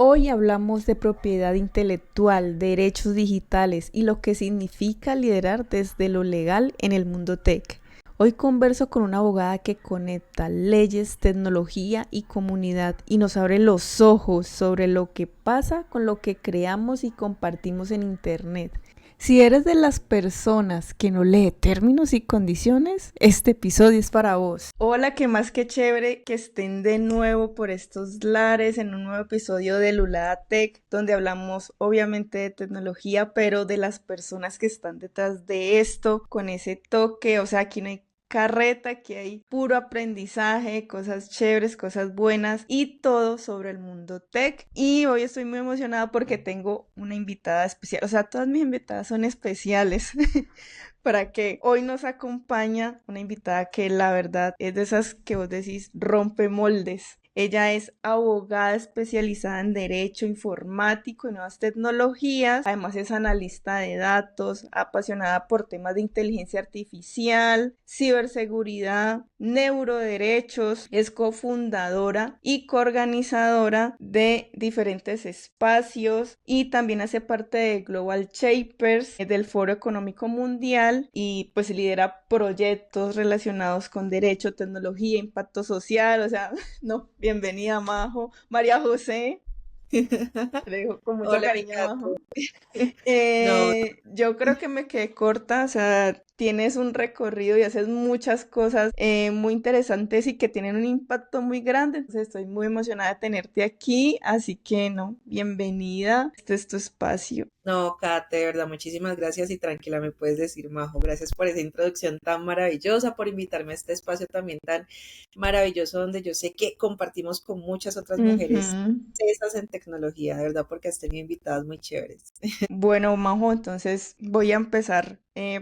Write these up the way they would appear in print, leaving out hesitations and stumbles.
Hoy hablamos de propiedad intelectual, derechos digitales y lo que significa liderar desde lo legal en el mundo tech. Hoy converso con una abogada que conecta leyes, tecnología y comunidad y nos abre los ojos sobre lo que pasa con lo que creamos y compartimos en Internet. Si eres de las personas que no lee términos y condiciones, este episodio es para vos. Hola, qué más que chévere que estén de nuevo por estos lares en un nuevo episodio de Lulada Tech, donde hablamos obviamente de tecnología, pero de las personas que están detrás de esto, con ese toque, o sea, aquí no hay carreta, que hay puro aprendizaje, cosas chéveres, cosas buenas y todo sobre el mundo tech. Y hoy estoy muy emocionada porque tengo una invitada especial, o sea, todas mis invitadas son especiales. Para que hoy nos acompaña una invitada que la verdad es de esas que vos decís rompe moldes. Ella es abogada especializada en derecho informático y nuevas tecnologías. Además es analista de datos, apasionada por temas de inteligencia artificial, ciberseguridad, neuroderechos. Es cofundadora y coorganizadora de diferentes espacios y también hace parte de Global Shapers, del Foro Económico Mundial, y pues lidera proyectos relacionados con derecho, tecnología, impacto social. O sea, no, bienvenida Majo. María José, le digo con mucho Hola, mi cariño Majo. gato. No, Yo creo que me quedé corta, o sea, tienes un recorrido y haces muchas cosas muy interesantes y que tienen un impacto muy grande, entonces estoy muy emocionada de tenerte aquí, así que no, bienvenida, este es tu espacio. no, Kate, de verdad, muchísimas gracias y tranquila, me puedes decir, Majo. Gracias por esa introducción tan maravillosa, por invitarme a este espacio también tan maravilloso donde yo sé que compartimos con muchas otras mujeres Ujú. esas en tecnología, de verdad, porque has tenido invitadas muy chéveres. Bueno, Majo, entonces voy a empezar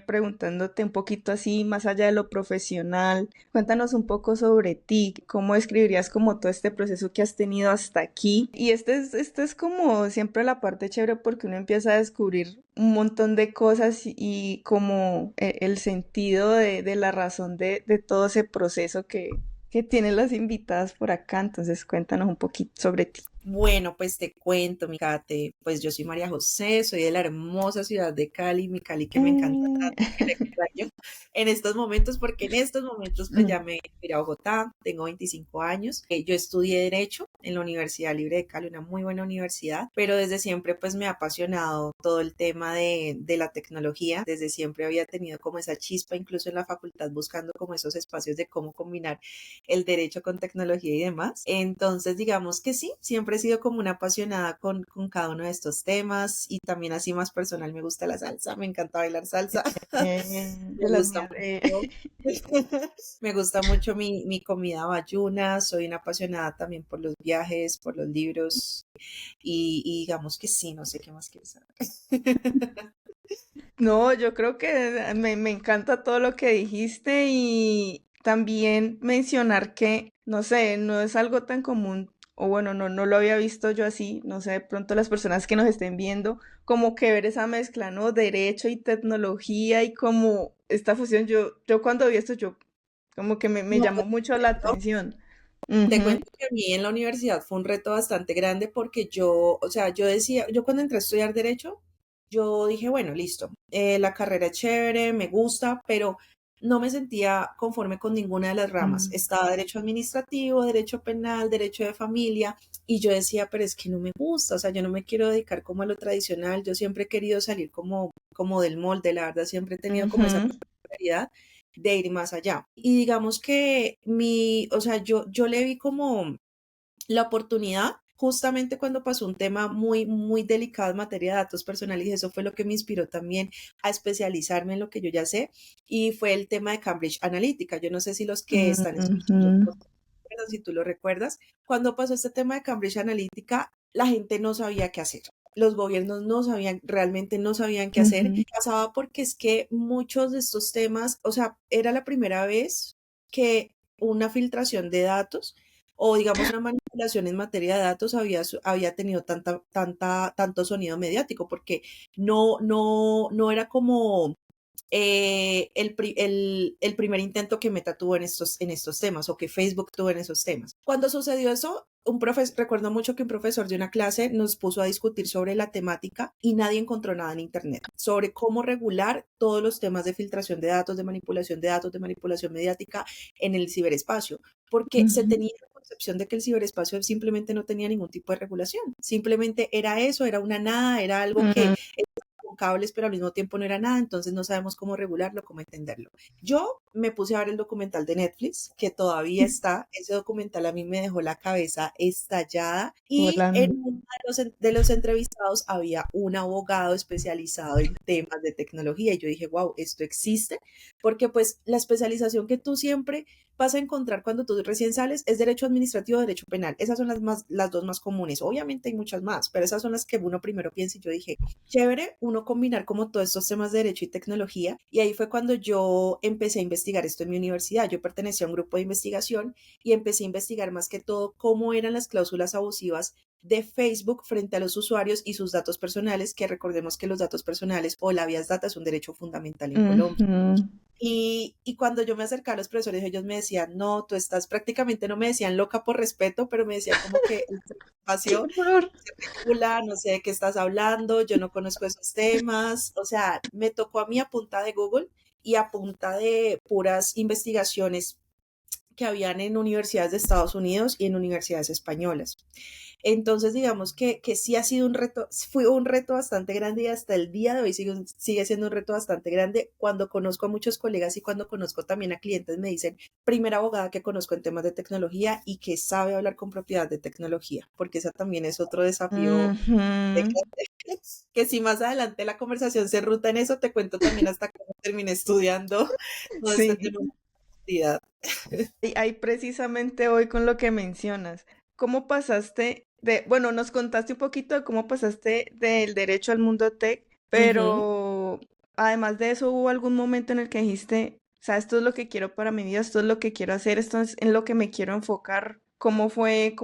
preguntándote un poquito así, más allá de lo profesional. Cuéntanos un poco sobre ti, cómo describirías como todo este proceso que has tenido hasta aquí. Y este es como siempre la parte chévere porque uno empieza a descubrir un montón de cosas y como el sentido de la razón de todo ese proceso que tienen las invitadas por acá. Entonces cuéntanos un poquito sobre ti. Bueno, pues te cuento, mi Kate, pues yo soy María José, soy de la hermosa ciudad de Cali, mi Cali que me encanta Eh, tanto, que la extraño en estos momentos, porque en estos momentos pues ya me vine a Bogotá, tengo 25 años, yo estudié Derecho en la Universidad Libre de Cali, una muy buena universidad, pero desde siempre pues me ha apasionado todo el tema de la tecnología, desde siempre había tenido como esa chispa, incluso en la facultad, buscando como esos espacios de cómo combinar el derecho con tecnología y demás. Entonces, digamos que sí, siempre he sido como una apasionada con cada uno de estos temas y también así más personal me gusta la salsa, me encanta bailar salsa, me de las gusta mías. mucho. Me gusta mucho mi comida bayuna, soy una apasionada también por los viajes, por los libros y digamos que sí, no sé qué más quieres saber. No, yo creo que me encanta todo lo que dijiste y también mencionar que, no sé, no es algo tan común, o bueno, no lo había visto yo así, no sé, de pronto las personas que nos estén viendo, como que ver esa mezcla, ¿no? Derecho y tecnología y como esta fusión, yo cuando vi esto, yo como que me No, llamó pues, mucho la atención. te Ujú. cuento que a mí en la universidad fue un reto bastante grande porque yo, o sea, yo decía, yo cuando entré a estudiar derecho, yo dije, bueno, listo, la carrera es chévere, me gusta, pero no me sentía conforme con ninguna de las ramas. Mm. Estaba derecho administrativo, derecho penal, derecho de familia, y yo decía, pero es que no me gusta, o sea, yo no me quiero dedicar como a lo tradicional, yo siempre he querido salir como del molde, la verdad, siempre he tenido como esa Ujú. particularidad de ir más allá. Y digamos que o sea, yo le vi como la oportunidad justamente cuando pasó un tema muy, muy delicado en materia de datos personales y eso fue lo que me inspiró también a especializarme en lo que yo ya sé y fue el tema de Cambridge Analytica. Yo no sé si los que están escuchando, Ujú. si tú lo recuerdas, cuando pasó este tema de Cambridge Analytica, la gente no sabía qué hacer. Los gobiernos no sabían, realmente no sabían qué hacer. Ujú. Pasaba porque es que muchos de estos temas, o sea, era la primera vez que una filtración de datos o digamos una manipulación en materia de datos había tenido tanto sonido mediático, porque no era como el primer intento que Meta tuvo en estos temas o que Facebook tuvo en esos temas. Cuando sucedió eso, recuerdo mucho que un profesor de una clase nos puso a discutir sobre la temática y nadie encontró nada en internet sobre cómo regular todos los temas de filtración de datos, de manipulación mediática en el ciberespacio, porque se Ujú. tenía la concepción de que el ciberespacio simplemente no tenía ningún tipo de regulación, simplemente era eso, era una nada, era algo que Mm, con cables, pero al mismo tiempo no era nada, entonces no sabemos cómo regularlo, cómo entenderlo. Yo me puse a ver el documental de Netflix, que todavía está, ese documental a mí me dejó la cabeza estallada y volando. en uno de los entrevistados había un abogado especializado en temas de tecnología y yo dije, wow, esto existe, porque pues la especialización que tú siempre vas a encontrar cuando tú recién sales es derecho administrativo o derecho penal. Esas son las dos más comunes. Obviamente hay muchas más, pero esas son las que uno primero piensa y yo dije, chévere uno combinar como todos estos temas de derecho y tecnología. Y ahí fue cuando yo empecé a investigar esto en mi universidad. Yo pertenecía a un grupo de investigación y empecé a investigar más que todo cómo eran las cláusulas abusivas de Facebook frente a los usuarios y sus datos personales, que recordemos que los datos personales o la habeas data es un derecho fundamental en Colombia. Ujú. Y cuando yo me acercaba a los profesores, ellos me decían, no, tú estás prácticamente, no me decían loca por respeto, pero me decían como que el ¡Qué espacio horror! se regula, no sé de qué estás hablando, yo no conozco esos temas. O sea, me tocó a mí a punta de Google y a punta de puras investigaciones que habían en universidades de Estados Unidos y en universidades españolas. Entonces, digamos que sí ha sido un reto, fue un reto bastante grande y hasta el día de hoy sigue siendo un reto bastante grande. Cuando conozco a muchos colegas y cuando conozco también a clientes, me dicen, primera abogada que conozco en temas de tecnología y que sabe hablar con propiedad de tecnología, porque esa también es otro desafío de Ujú. que si más adelante la conversación se ruta en eso, te cuento también hasta cómo terminé estudiando todo este Sí, tema de universidad. y ahí precisamente hoy con lo que mencionas, ¿cómo pasaste de, bueno, nos contaste un poquito de cómo pasaste del derecho al mundo tech, Ujú. pero además de eso, ¿hubo algún momento en el que dijiste, o sea, esto es lo que quiero para mi vida, esto es lo que quiero hacer, esto es en lo que me quiero enfocar? Cómo fue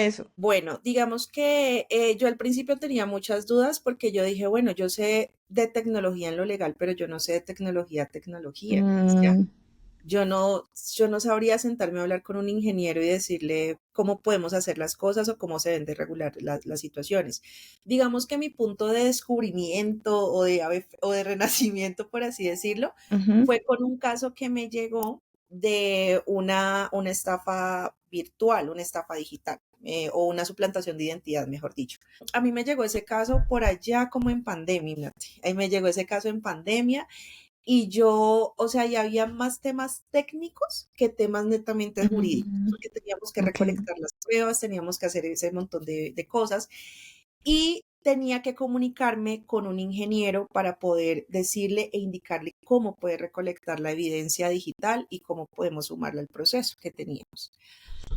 eso? Bueno, digamos que yo al principio tenía muchas dudas porque yo dije, bueno, yo sé de tecnología en lo legal, pero yo no sé de tecnología, tecnología. O sea, Mm, yo no sabría sentarme a hablar con un ingeniero y decirle cómo podemos hacer las cosas o cómo se deben de regular las situaciones. Digamos que mi punto de descubrimiento o de renacimiento, por así decirlo, ujú, fue con un caso que me llegó de una estafa virtual, una estafa digital. O una suplantación de identidad, mejor dicho. A mí me llegó ese caso por allá como en pandemia, Nati. Ahí me llegó ese caso en pandemia y yo, o sea, ya había más temas técnicos que temas netamente jurídicos, mm, porque teníamos que ok. recolectar las pruebas, teníamos que hacer ese montón de cosas y tenía que comunicarme con un ingeniero para poder decirle e indicarle cómo puede recolectar la evidencia digital y cómo podemos sumarla al proceso que teníamos.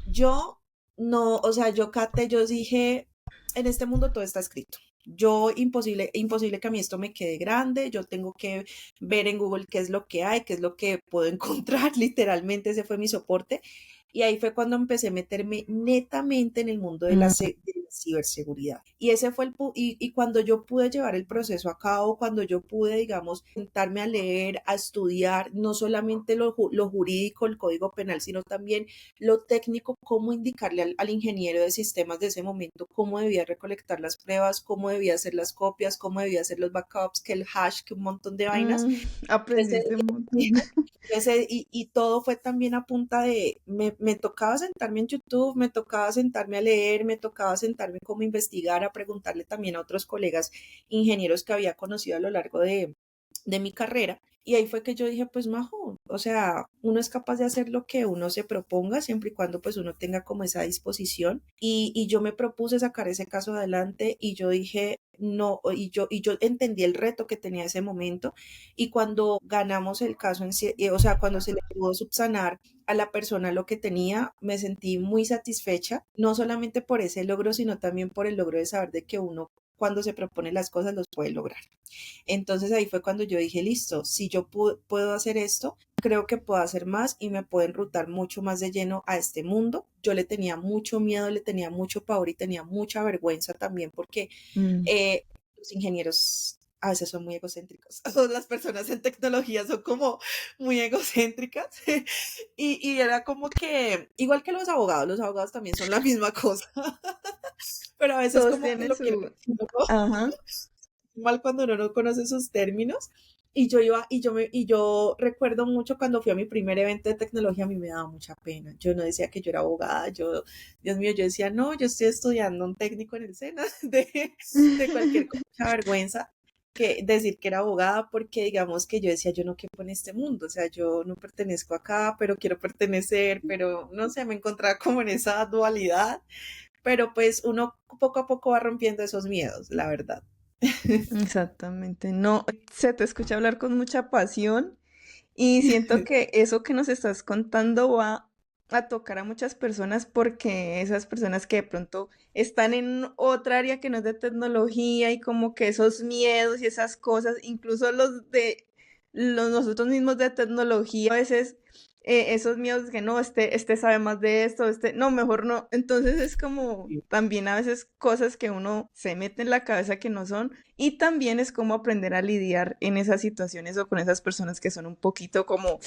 Yo no, o sea, yo dije, en este mundo todo está escrito. Yo imposible que a mí esto me quede grande, yo tengo que ver en Google qué es lo que hay, qué es lo que puedo encontrar, literalmente ese fue mi soporte. Y ahí fue cuando empecé a meterme netamente en el mundo de Mm, de la ciberseguridad. Y ese fue y cuando yo pude llevar el proceso a cabo, cuando yo pude, digamos, sentarme a leer, a estudiar, no solamente lo jurídico, el código penal, sino también lo técnico, cómo indicarle al ingeniero de sistemas de ese momento cómo debía recolectar las pruebas, cómo debía hacer las copias, cómo debía hacer los backups, que el hash, que un montón de vainas. mm, Ese- aprendiste un montón. y todo fue también a punta de, me tocaba sentarme en YouTube, me tocaba sentarme a leer, me tocaba sentarme como a investigar, a preguntarle también a otros colegas ingenieros que había conocido a lo largo de mi carrera. Y ahí fue que yo dije, pues Majo, o sea, uno es capaz de hacer lo que uno se proponga, siempre y cuando pues uno tenga como esa disposición. Y yo me propuse sacar ese caso adelante y yo dije, no, y yo entendí el reto que tenía ese momento. Y cuando ganamos el caso en sí, o sea, cuando se le pudo subsanar a la persona lo que tenía, me sentí muy satisfecha, no solamente por ese logro, sino también por el logro de saber de que uno cuando se propone las cosas los puede lograr. Entonces ahí fue cuando yo dije, listo, si yo puedo hacer esto, creo que puedo hacer más y me puedo enrutar mucho más de lleno a este mundo. Yo le tenía mucho miedo, le tenía mucho pavor y tenía mucha vergüenza también porque Mm, los ingenieros a veces son muy egocéntricos. Todas las personas en tecnología son como muy egocéntricas. Y era como que, igual que los abogados también son la misma cosa. Pero a veces Todos como que tienen lo quieren su... decir uno Ajá. mal cuando uno no conoce sus términos. Y yo recuerdo mucho cuando fui a mi primer evento de tecnología, a mí me daba mucha pena. Yo no decía que yo era abogada, Dios mío, yo decía, no, yo estoy estudiando un técnico en el SENA, de cualquier cosa, mucha vergüenza que decir que era abogada, porque digamos que yo decía, yo no quepo en este mundo, o sea, yo no pertenezco acá, pero quiero pertenecer, pero no sé, me encontraba como en esa dualidad, pero pues uno poco a poco va rompiendo esos miedos, la verdad. Exactamente. No, se te escucha hablar con mucha pasión y siento que eso que nos estás contando va a tocar a muchas personas porque esas personas que de pronto están en otra área que no es de tecnología y como que esos miedos y esas cosas, incluso los de los nosotros mismos de tecnología, a veces esos miedos de que no, este sabe más de esto, no, mejor no. Entonces es como también a veces cosas que uno se mete en la cabeza que no son y también es como aprender a lidiar en esas situaciones o con esas personas que son un poquito como...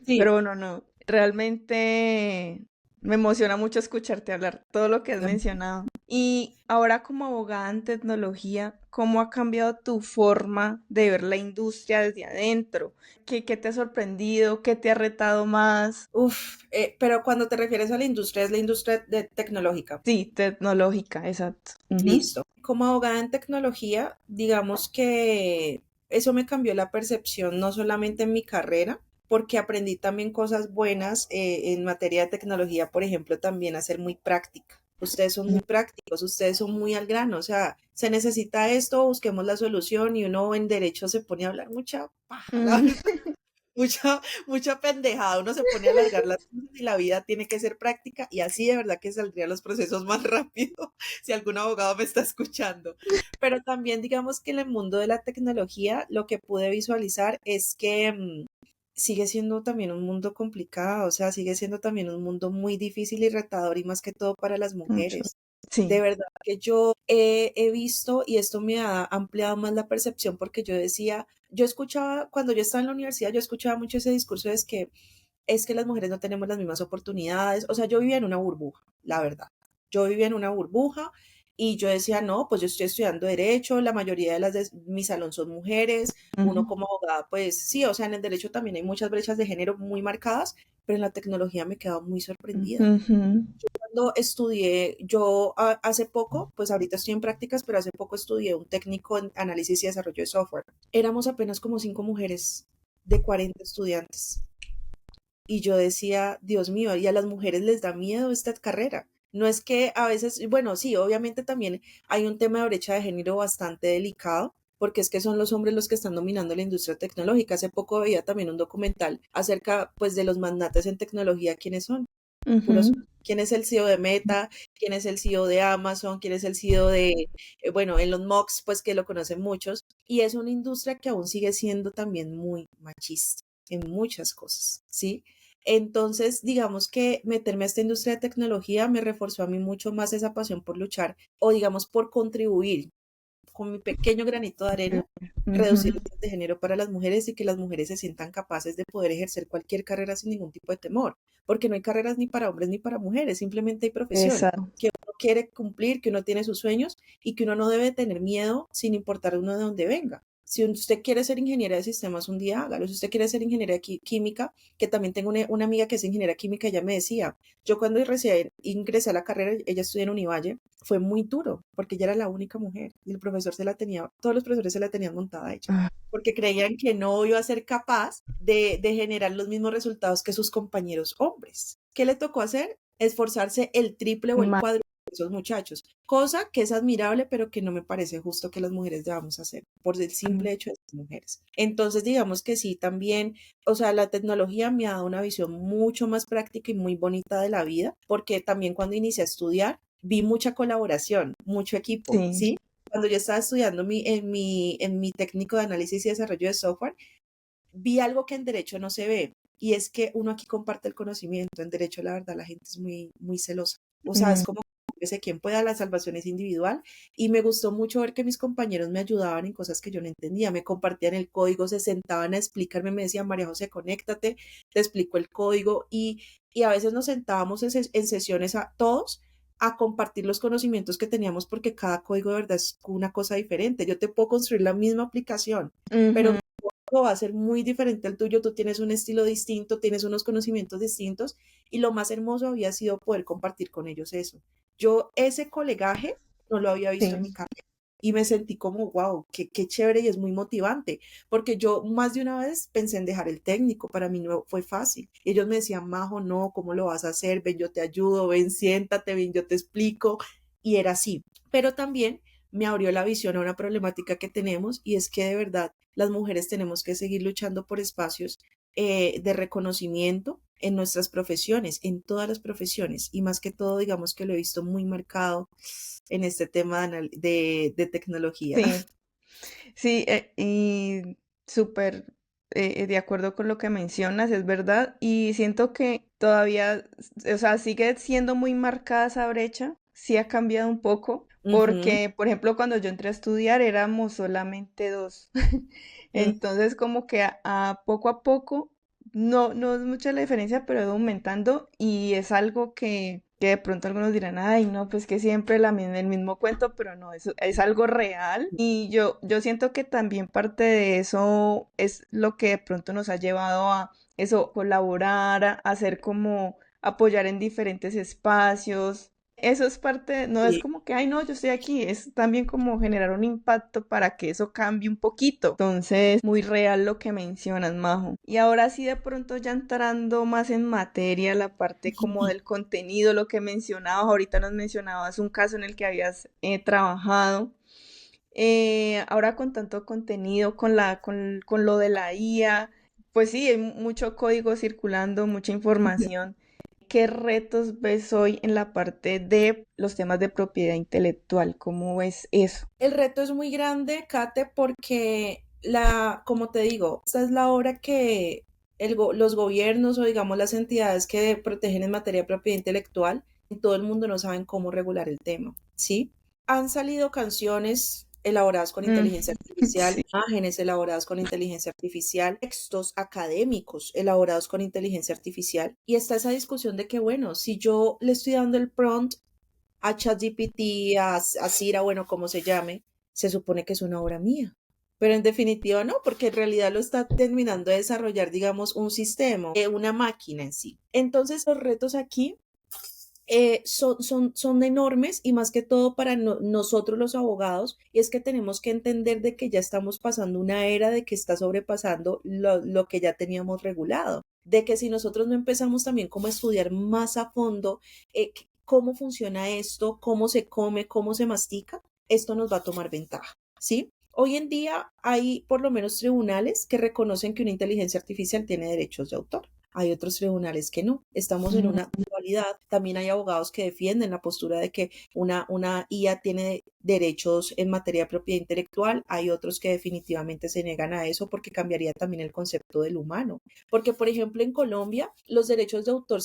Sí, Pero bueno, no, realmente me emociona mucho escucharte hablar todo lo que has mencionado. Y ahora como abogada en tecnología, ¿cómo ha cambiado tu forma de ver la industria desde adentro? ¿Qué te ha sorprendido? ¿Qué te ha retado más? uf, pero cuando te refieres a la industria, es la industria tecnológica. Sí, tecnológica, exacto. Ujú. Listo. Como abogada en tecnología, digamos que eso me cambió la percepción no solamente en mi carrera, porque aprendí también cosas buenas en materia de tecnología, por ejemplo, también a ser muy práctica. Ustedes son muy prácticos, ustedes son muy al grano, o sea, se necesita esto, busquemos la solución y uno en derecho se pone a hablar mucha paja, la Mm. verdad. Mucha pendejada, uno se pone a alargar las cosas y la vida tiene que ser práctica y así de verdad que saldrían los procesos más rápido si algún abogado me está escuchando. Pero también digamos que en el mundo de la tecnología lo que pude visualizar es que sigue siendo también un mundo complicado, o sea, sigue siendo también un mundo muy difícil y retador y más que todo para las Mucho. mujeres. De Sí. verdad que yo he visto y esto me ha ampliado más la percepción porque yo decía, yo escuchaba, cuando yo estaba en la universidad, yo escuchaba mucho ese discurso de es que las mujeres no tenemos las mismas oportunidades, o sea, yo vivía en una burbuja, la verdad. Yo vivía en una burbuja y yo decía, no, pues yo estoy estudiando derecho, la mayoría de las de mi salón son mujeres, uno Ujú. como abogada, pues sí, o sea, en el derecho también hay muchas brechas de género muy marcadas, pero en la tecnología me he quedado muy sorprendida Ujú. cuando estudié, yo hace poco, pues ahorita estoy en prácticas, pero hace poco estudié un técnico en análisis y desarrollo de software. Éramos apenas como 5 mujeres de 40 estudiantes. Y yo decía, Dios mío, y a las mujeres les da miedo esta carrera. No es que a veces, bueno, sí, obviamente también hay un tema de brecha de género bastante delicado, porque es que son los hombres los que están dominando la industria tecnológica. Hace poco veía también un documental acerca, pues, de los magnates en tecnología, ¿quiénes son? Puros, Ujú. quién es el CEO de Meta, quién es el CEO de Amazon, quién es el CEO de, bueno, Elon Musk, pues que lo conocen muchos, y es una industria que aún sigue siendo también muy machista en muchas cosas, ¿sí? Entonces, digamos que meterme a esta industria de tecnología me reforzó a mí mucho más esa pasión por luchar o digamos por contribuir con mi pequeño granito de arena, reducir Ujú. el de género para las mujeres y que las mujeres se sientan capaces de poder ejercer cualquier carrera sin ningún tipo de temor, porque no hay carreras ni para hombres ni para mujeres, simplemente hay profesión Exacto. que uno quiere cumplir, que uno tiene sus sueños y que uno no debe tener miedo sin importar uno de dónde venga. Si usted quiere ser ingeniera de sistemas, un día hágalo. Si usted quiere ser ingeniera química, que también tengo una amiga que es ingeniera química, ella me decía, yo cuando recién ingresé a la carrera, ella estudió en Univalle, fue muy duro, porque ella era la única mujer y el profesor se la tenía, todos los profesores se la tenían montada a ella, Ah. porque creían que no iba a ser capaz de generar los mismos resultados que sus compañeros hombres. ¿Qué le tocó hacer? Esforzarse el triple o el Ma- cuádruple de esos muchachos, cosa que es admirable, pero que no me parece justo que las mujeres debamos hacer por el simple hecho de ser mujeres. Entonces, digamos que sí, también, o sea, la tecnología me ha dado una visión mucho más práctica y muy bonita de la vida, porque también cuando inicié a estudiar, vi mucha colaboración, mucho equipo, Sí. ¿sí? Cuando yo estaba estudiando en mi técnico de análisis y desarrollo de software, vi algo que en derecho no se ve, y es que uno aquí comparte el conocimiento. En derecho, la verdad, la gente es muy, muy celosa. O sea, es Mm. como sálvese quien pueda, la salvación es individual. Y me gustó mucho ver que mis compañeros me ayudaban en cosas que yo no entendía, me compartían el código, se sentaban a explicarme, me decían, María José, conéctate, te explico el código. Y a veces nos sentábamos en sesiones a todos a compartir los conocimientos que teníamos porque cada código de verdad es una cosa diferente. Yo te puedo construir la misma aplicación, pero Ujú. mi código va a ser muy diferente al tuyo. Tú tienes un estilo distinto, tienes unos conocimientos distintos y lo más hermoso había sido poder compartir con ellos eso. Yo ese colegaje no lo había visto en mi Sí. carrera y me sentí como, wow, qué chévere y es muy motivante, porque yo más de una vez pensé en dejar el técnico, para mí no fue fácil. Y ellos me decían, Majo, no, ¿cómo lo vas a hacer? Ven, yo te ayudo, ven, siéntate, ven, yo te explico. Y era así. Pero también me abrió la visión a una problemática que tenemos y es que de verdad las mujeres tenemos que seguir luchando por espacios de reconocimiento en nuestras profesiones, en todas las profesiones, y más que todo, digamos que lo he visto muy marcado en este tema de tecnología. Sí, sí, y súper de acuerdo con lo que mencionas, es verdad, y siento que todavía, o sea, sigue siendo muy marcada esa brecha, sí ha cambiado un poco, Ujú, porque, por ejemplo, cuando yo entré a estudiar éramos solamente dos, mm, entonces como que poco a poco, no es mucha la diferencia, pero ha ido aumentando y es algo que de pronto algunos dirán, ay, no, pues que siempre el mismo cuento, pero no, eso es algo real. Y yo siento que también parte de eso es lo que de pronto nos ha llevado a eso, colaborar, a hacer como apoyar en diferentes espacios. Eso es parte, no es sí, como que, ay, no, yo estoy aquí, es también como generar un impacto para que eso cambie un poquito. Entonces, muy real lo que mencionas, Majo. Y ahora sí, de pronto ya entrando más en materia, la parte como del contenido, lo que mencionabas, ahorita nos mencionabas un caso en el que habías trabajado. Ahora con tanto contenido, con lo de la IA, pues sí, hay mucho código circulando, mucha información. ¿Qué retos ves hoy en la parte de los temas de propiedad intelectual? ¿Cómo ves eso? el reto es muy grande, Kate, porque como te digo, esta es la hora que los gobiernos o digamos las entidades que protegen en materia de propiedad intelectual en todo el mundo no saben cómo regular el tema, ¿sí? Han salido canciones elaboradas con Mm, inteligencia artificial, sí. imágenes elaboradas con inteligencia artificial, textos académicos elaborados con inteligencia artificial, y está esa discusión de que, bueno, si yo le estoy dando el prompt a ChatGPT, a Sira, bueno, como se llame, se supone que es una obra mía. Pero en definitiva no, porque en realidad lo está terminando de desarrollar, digamos, un sistema, una máquina en sí. Entonces los retos aquí son enormes y más que todo para nosotros los abogados, y es que tenemos que entender de que ya estamos pasando una era de que está sobrepasando lo que ya teníamos regulado, de que si nosotros no empezamos también como a estudiar más a fondo cómo funciona esto, cómo se come, cómo se mastica, esto nos va a tomar ventaja, ¿sí? Hoy en día hay por lo menos tribunales que reconocen que una inteligencia artificial tiene derechos de autor. Hay otros tribunales que no. Estamos en Mm, una dualidad. También hay abogados que defienden la postura de que una IA tiene derechos en materia de propiedad intelectual. Hay otros que definitivamente se niegan a eso porque cambiaría también el concepto del humano. Porque, por ejemplo, en Colombia, los derechos de autor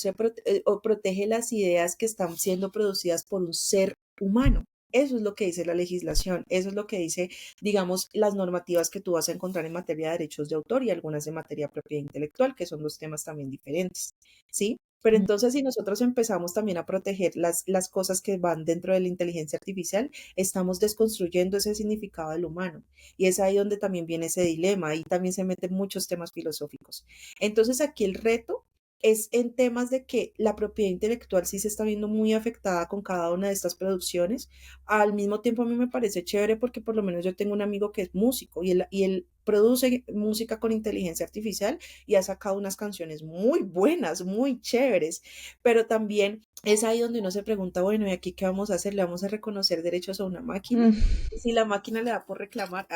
o protege las ideas que están siendo producidas por un ser humano. Eso es lo que dice la legislación, eso es lo que dice, digamos, las normativas que tú vas a encontrar en materia de derechos de autor y algunas de materia de propiedad intelectual, que son dos temas también diferentes, ¿sí? Pero entonces si nosotros empezamos también a proteger las cosas que van dentro de la inteligencia artificial, estamos desconstruyendo ese significado del humano. Y es ahí donde también viene ese dilema y también se meten muchos temas filosóficos. Entonces aquí el reto es en temas de que la propiedad intelectual sí se está viendo muy afectada con cada una de estas producciones. Al mismo tiempo a mí me parece chévere porque por lo menos yo tengo un amigo que es músico y él produce música con inteligencia artificial y ha sacado unas canciones muy buenas, muy chéveres, pero también es ahí donde uno se pregunta, bueno, ¿y aquí qué vamos a hacer? ¿Le vamos a reconocer derechos a una máquina? mm. Y si la máquina le da por reclamar,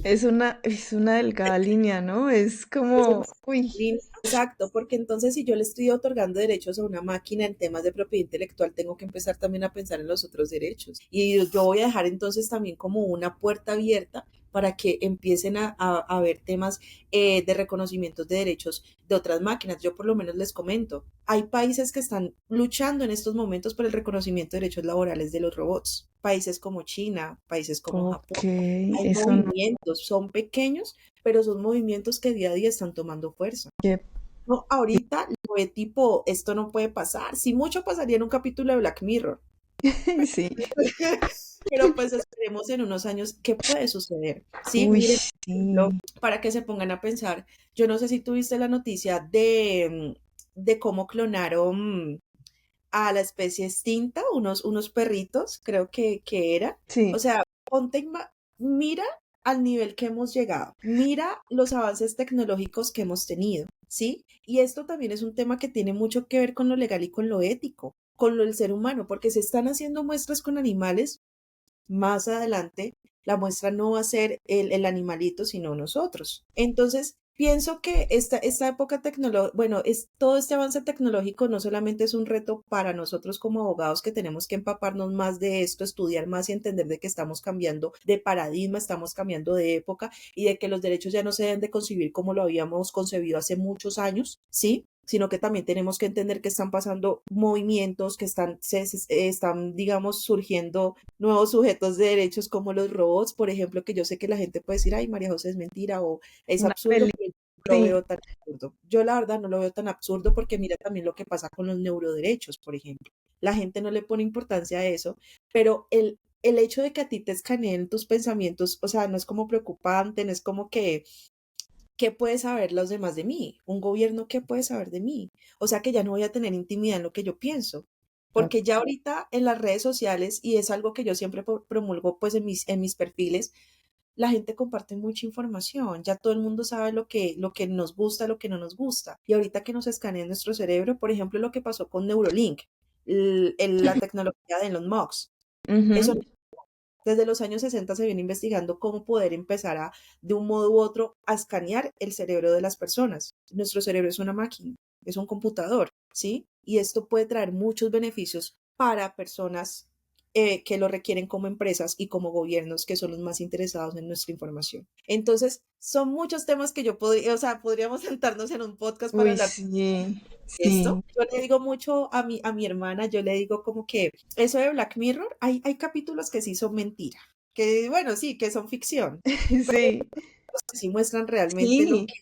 Es una delgada línea, ¿no? Es es una como, uy, exacto, porque entonces si yo le estoy otorgando derechos a una máquina en temas de propiedad intelectual, tengo que empezar también a pensar en los otros derechos. Y yo voy a dejar entonces también como una puerta abierta para que empiecen a ver temas de reconocimientos de derechos de otras máquinas. Yo por lo menos les comento, hay países que están luchando en estos momentos por el reconocimiento de derechos laborales de los robots. Países como China, países como Japón. Ok, Hay eso no. movimientos, son pequeños, pero son movimientos que día a día están tomando fuerza. Yep. No, ahorita lo de tipo, esto no puede pasar. Si mucho pasaría en un capítulo de Black Mirror. Sí. Pero pues esperemos en unos años qué puede suceder. Sí, Uy, miren, por ejemplo, sí. para que se pongan a pensar, yo no sé si tuviste la noticia de cómo clonaron a la especie extinta, unos perritos, creo que era. O Sí. sea, mira al nivel que hemos llegado, mira los avances tecnológicos que hemos tenido, ¿sí? Y esto también es un tema que tiene mucho que ver con lo legal y con lo ético, con lo del ser humano, porque se están haciendo muestras con animales más adelante la muestra no va a ser el animalito, sino nosotros. Entonces, pienso que esta época tecnológica, bueno, todo este avance tecnológico no solamente es un reto para nosotros como abogados que tenemos que empaparnos más de esto, estudiar más y entender de que estamos cambiando de paradigma, estamos cambiando de época y de que los derechos ya no se deben de concebir como lo habíamos concebido hace muchos años, ¿sí? Sino que también tenemos que entender que están pasando movimientos, que están, digamos, surgiendo nuevos sujetos de derechos como los robots, por ejemplo, que yo sé que la gente puede decir, ay, María José es mentira o es Una absurdo, peli. pero yo no lo Sí. veo tan absurdo. Yo la verdad no lo veo tan absurdo porque mira también lo que pasa con los neuroderechos, por ejemplo. La gente no le pone importancia a eso, pero el hecho de que a ti te escaneen tus pensamientos, o sea, no es como preocupante, no es como que ¿qué puede saber los demás de mí? Un gobierno, ¿qué puede saber de mí? O sea que ya no voy a tener intimidad en lo que yo pienso. Porque ya ahorita en las redes sociales, y es algo que yo siempre promulgo pues en mis perfiles, la gente comparte mucha información, ya todo el mundo sabe lo que nos gusta, lo que no nos gusta. Y ahorita que nos escanea nuestro cerebro, por ejemplo, lo que pasó con Neurolink, la tecnología de Elon Musk, eso Ujú. desde los años 60 se viene investigando cómo poder empezar de un modo u otro, a escanear el cerebro de las personas. Nuestro cerebro es una máquina, es un computador, ¿sí? Y esto puede traer muchos beneficios para personas que lo requieren como empresas y como gobiernos que son los más interesados en nuestra información. Entonces, son muchos temas que yo podría, o sea, podríamos sentarnos en un podcast para Uy, hablar sí. esto. Sí. Yo le digo mucho a mi hermana, yo le digo como que eso de Black Mirror, hay capítulos que sí son mentira, que bueno, sí, que son ficción, pero hay Sí. otros que sí muestran realmente lo Sí. que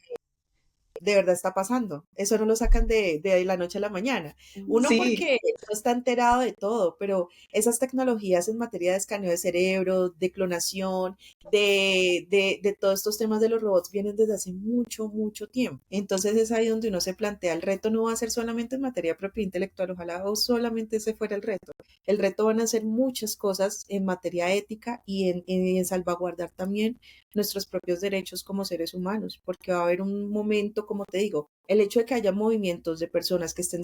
de verdad está pasando. Eso no lo sacan de la noche a la mañana. Uno Sí. porque no está enterado de todo, pero esas tecnologías en materia de escaneo de cerebro, de clonación, de todos estos temas de los robots vienen desde hace mucho, mucho tiempo. Entonces es ahí donde uno se plantea, el reto no va a ser solamente en materia de propiedad intelectual, ojalá o solamente ese fuera el reto. El reto van a ser muchas cosas en materia ética y en salvaguardar también nuestros propios derechos como seres humanos, porque va a haber un momento, como te digo, el hecho de que haya movimientos de personas que estén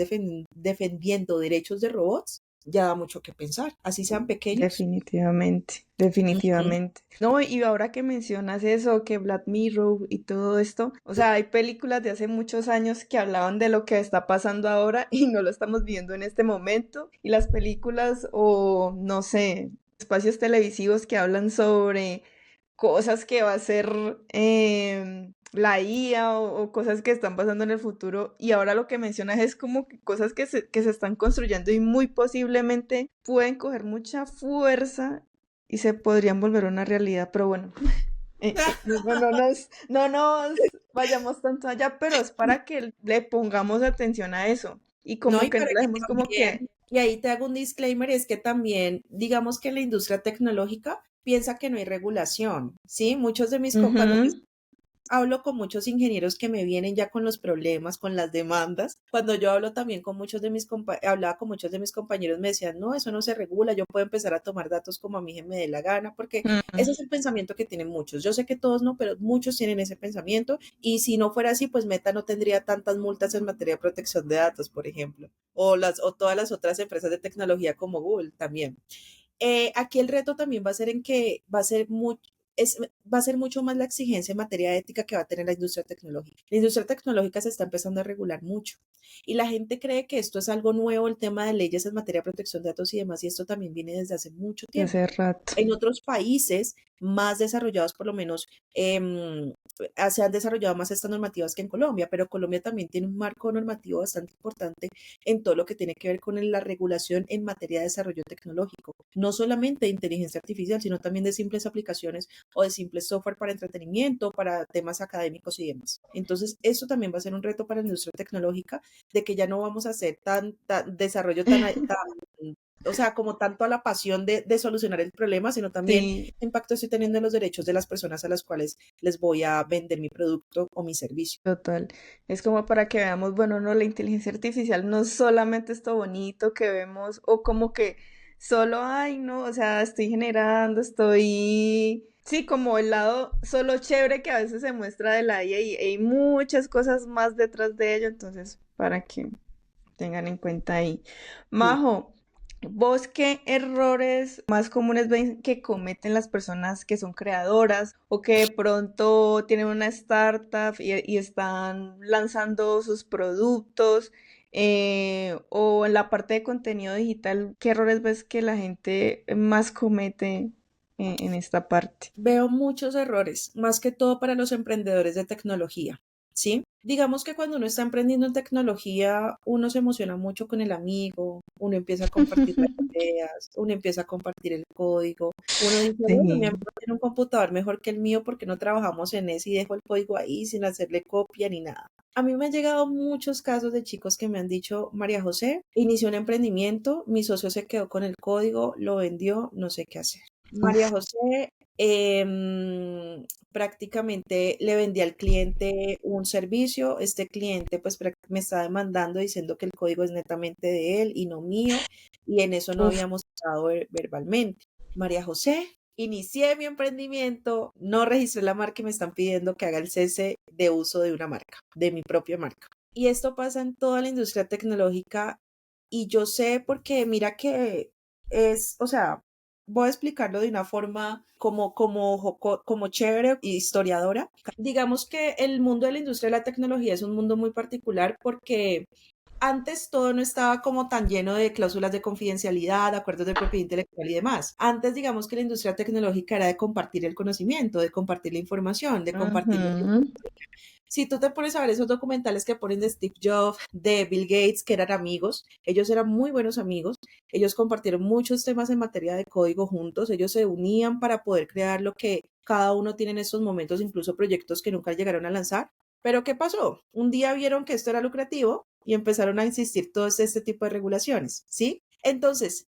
defendiendo derechos de robots, ya da mucho que pensar, así sean pequeños. Definitivamente, Ujú. definitivamente. No, y ahora que mencionas eso, que Black Mirror y todo esto, o sea, hay películas de hace muchos años que hablaban de lo que está pasando ahora y no lo estamos viendo en este momento. Y las películas o, no sé, espacios televisivos que hablan sobre cosas que va a ser la IA o cosas que están pasando en el futuro. Y ahora lo que mencionas es como que cosas que se están construyendo y muy posiblemente pueden coger mucha fuerza y se podrían volver una realidad. Pero bueno, no nos vayamos tanto allá, pero es para que le pongamos atención a eso. Y No, como y que no para le que dejemos como que... también, y ahí te hago un disclaimer, es que también, digamos que la industria tecnológica piensa que no hay regulación, ¿sí? Muchos de mis cuando Ujú. hablo con muchos ingenieros que me vienen ya con los problemas, con las demandas. Cuando yo hablo también con muchos de hablaba con muchos de mis compañeros, me decían, no, eso no se regula, yo puedo empezar a tomar datos como a mí me dé la gana, porque ese es el pensamiento que tienen muchos. Yo sé que todos no, pero muchos tienen ese pensamiento y si no fuera así, pues Meta no tendría tantas multas en materia de protección de datos, por ejemplo, o todas las otras empresas de tecnología como Google también. Aquí el reto también va a ser en que va a ser va a ser mucho más la exigencia en materia ética que va a tener la industria tecnológica. La industria tecnológica se está empezando a regular mucho y la gente cree que esto es algo nuevo, el tema de leyes en materia de protección de datos y demás, y esto también viene desde hace mucho de tiempo. hace rato. En otros países más desarrollados, por lo menos, se han desarrollado más estas normativas que en Colombia, pero Colombia también tiene un marco normativo bastante importante en todo lo que tiene que ver con la regulación en materia de desarrollo tecnológico, no solamente de inteligencia artificial, sino también de simples aplicaciones o de simples software para entretenimiento, para temas académicos y demás. Entonces, eso también va a ser un reto para la industria tecnológica, de que ya no vamos a hacer tan desarrollo o sea, como tanto a la pasión de solucionar el problema, sino también Sí, qué impacto estoy teniendo en los derechos de las personas a las cuales les voy a vender mi producto o mi servicio. total. Es como para que veamos, bueno, no, la inteligencia artificial no es solamente esto bonito que vemos o como que solo, ay, no, o sea, estoy generando, estoy... Sí, como el lado solo chévere que a veces se muestra de la IA y hay muchas cosas más detrás de ello, entonces, para que tengan en cuenta ahí. Sí. Majo, ¿vos qué errores más comunes ven que cometen las personas que son creadoras o que de pronto tienen una startup y están lanzando sus productos? O en la parte de contenido digital, ¿qué errores ves que la gente más comete en esta parte? Veo muchos errores, más que todo para los emprendedores de tecnología, ¿sí? Digamos que cuando uno está emprendiendo en tecnología, uno se emociona mucho con el amigo, uno empieza a compartir las ideas, uno empieza a compartir el código, uno dice, bueno, mi Sí. amigo tiene un computador mejor que el mío porque no trabajamos en ese y dejo el código ahí sin hacerle copia ni nada. A mí me han llegado muchos casos de chicos que me han dicho, María José, inició un emprendimiento, mi socio se quedó con el código, lo vendió, no sé qué hacer. María Uf, José, prácticamente le vendí al cliente un servicio, este cliente pues me está demandando diciendo que el código es netamente de él y no mío, y en eso no uf. habíamos estado verbalmente. María José, inicié mi emprendimiento, no registré la marca y me están pidiendo que haga el cese de uso de una marca, de mi propia marca. Y esto pasa en toda la industria tecnológica y yo sé porque mira que o sea, voy a explicarlo de una forma como chévere y historiadora. Digamos que el mundo de la industria de la tecnología es un mundo muy particular porque antes todo no estaba como tan lleno de cláusulas de confidencialidad, acuerdos de propiedad intelectual y demás. Antes, digamos que la industria tecnológica era de compartir el conocimiento, de compartir la información, de compartir los... Ujú. Si tú te pones a ver esos documentales que ponen de Steve Jobs, de Bill Gates, que eran amigos, ellos eran muy buenos amigos, ellos compartieron muchos temas en materia de código juntos, ellos se unían para poder crear lo que cada uno tiene en estos momentos, incluso proyectos que nunca llegaron a lanzar. Pero ¿qué pasó? Un día vieron que esto era lucrativo y empezaron a insistir todo este tipo de regulaciones, ¿sí? Entonces,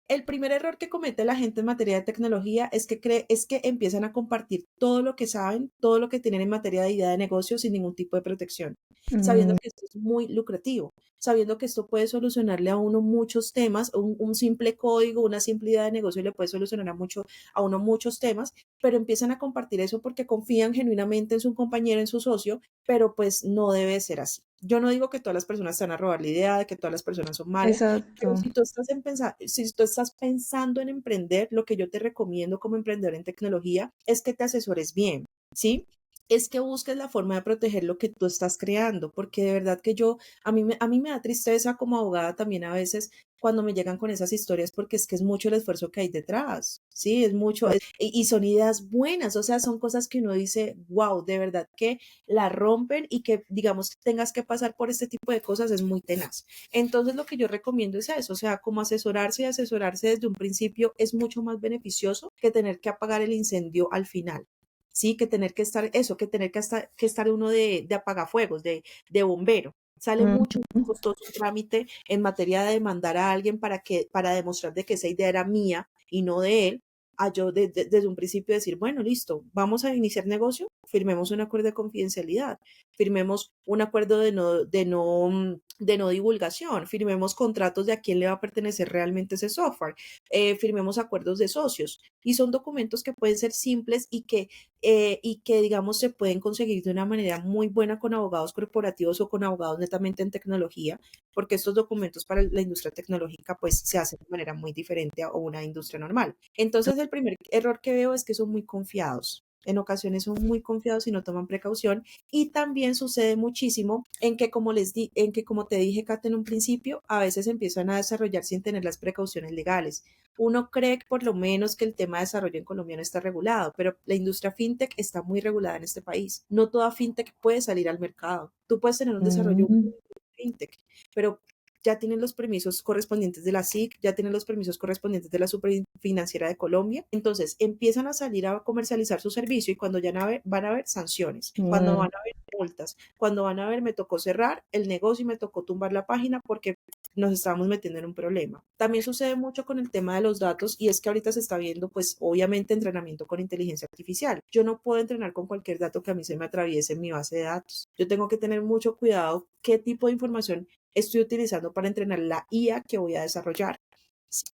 el primer error que comete la gente en materia de tecnología es que empiezan a compartir todo lo que saben, todo lo que tienen en materia de idea de negocio sin ningún tipo de protección, sabiendo Mm, que esto es muy lucrativo, sabiendo que esto puede solucionarle a uno muchos temas, un simple código, una simple idea de negocio le puede solucionar a uno muchos temas, pero empiezan a compartir eso porque confían genuinamente en su compañero, en su socio, pero pues no debe ser así. Yo no digo que todas las personas te van a robar la idea, de que todas las personas son malas, pero exacto. si tú estás pensando en emprender, lo que yo te recomiendo como emprendedor en tecnología es que te asesores bien, ¿sí? Es que busques la forma de proteger lo que tú estás creando, porque de verdad que a mí me da tristeza como abogada también a veces cuando me llegan con esas historias, porque es que es mucho el esfuerzo que hay detrás, ¿sí? Es mucho, y son ideas buenas, o sea, son cosas que uno dice, wow, de verdad que la rompen y que, digamos, tengas que pasar por este tipo de cosas es muy tenaz. Entonces, lo que yo recomiendo es eso, o sea, como asesorarse y asesorarse desde un principio es mucho más beneficioso que tener que apagar el incendio al final. Sí, que tener que estar, eso, que estar uno de apagafuegos, de bombero. Sale mucho más Ujú. costoso un trámite en materia de demandar a alguien para demostrar de que esa idea era mía y no de él, a yo desde un principio decir, bueno, listo, vamos a iniciar negocio, firmemos un acuerdo de confidencialidad, firmemos un acuerdo de no divulgación, firmemos contratos de a quién le va a pertenecer realmente ese software, firmemos acuerdos de socios. Y son documentos que pueden ser simples y que, digamos, se pueden conseguir de una manera muy buena con abogados corporativos o con abogados netamente en tecnología, porque estos documentos para la industria tecnológica pues se hacen de manera muy diferente a una industria normal. Entonces, el primer error que veo es que son muy confiados. En ocasiones son muy confiados y no toman precaución. Y también sucede muchísimo en que, como te dije, Kate, en un principio, a veces empiezan a desarrollar sin tener las precauciones legales. Uno cree por lo menos que el tema de desarrollo en Colombia no está regulado, pero la industria fintech está muy regulada en este país. No toda fintech puede salir al mercado. Tú puedes tener un desarrollo Mm, fintech, pero ya tienen los permisos correspondientes de la SIC, ya tienen los permisos correspondientes de la Superfinanciera de Colombia. Entonces empiezan a salir a comercializar su servicio y cuando ya van a haber sanciones, cuando van mm, a haber multas, cuando van a ver me tocó cerrar el negocio y me tocó tumbar la página porque nos estábamos metiendo en un problema. También sucede mucho con el tema de los datos y es que ahorita se está viendo pues obviamente entrenamiento con inteligencia artificial. Yo no puedo entrenar con cualquier dato que a mí se me atraviese en mi base de datos. Yo tengo que tener mucho cuidado qué tipo de información estoy utilizando para entrenar la IA que voy a desarrollar.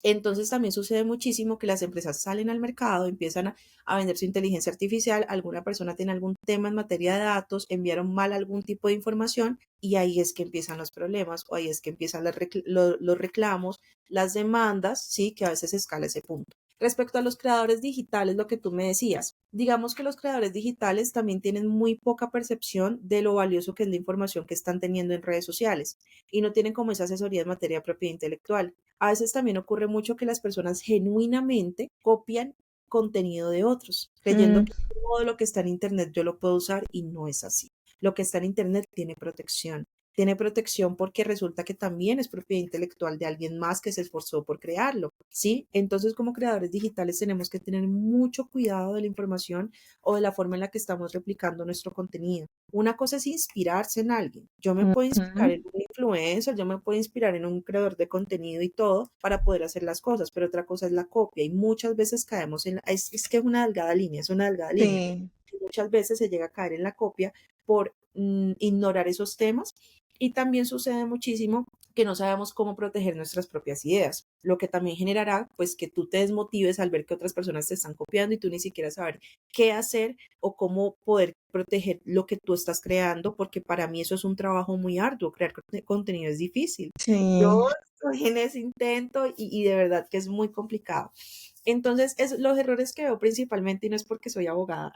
Entonces también sucede muchísimo que las empresas salen al mercado, empiezan a vender su inteligencia artificial, alguna persona tiene algún tema en materia de datos, enviaron mal algún tipo de información y ahí es que empiezan los problemas o ahí es que empiezan los reclamos, las demandas, sí, que a veces escala ese punto. Respecto a los creadores digitales, lo que tú me decías, digamos que los creadores digitales también tienen muy poca percepción de lo valioso que es la información que están teniendo en redes sociales y no tienen como esa asesoría en materia de propiedad intelectual. A veces también ocurre mucho que las personas genuinamente copian contenido de otros, creyendo mm, que todo lo que está en Internet yo lo puedo usar y no es así. Lo que está en Internet tiene protección. Tiene protección porque resulta que también es propiedad intelectual de alguien más que se esforzó por crearlo, ¿sí? Entonces, como creadores digitales tenemos que tener mucho cuidado de la información o de la forma en la que estamos replicando nuestro contenido. Una cosa es inspirarse en alguien. Yo me puedo inspirar mm, en un influencer, yo me puedo inspirar en un creador de contenido y todo para poder hacer las cosas, pero otra cosa es la copia y muchas veces caemos es que es una delgada línea, es una delgada línea. sí. Y muchas veces se llega a caer en la copia por ignorar esos temas y también sucede muchísimo que no sabemos cómo proteger nuestras propias ideas, lo que también generará pues que tú te desmotives al ver que otras personas te están copiando y tú ni siquiera saber qué hacer o cómo poder proteger lo que tú estás creando, porque para mí eso es un trabajo muy arduo, crear contenido es difícil. Yo Sí. estoy en ese intento y de verdad que es muy complicado. Entonces, los errores que veo principalmente, y no es porque soy abogada,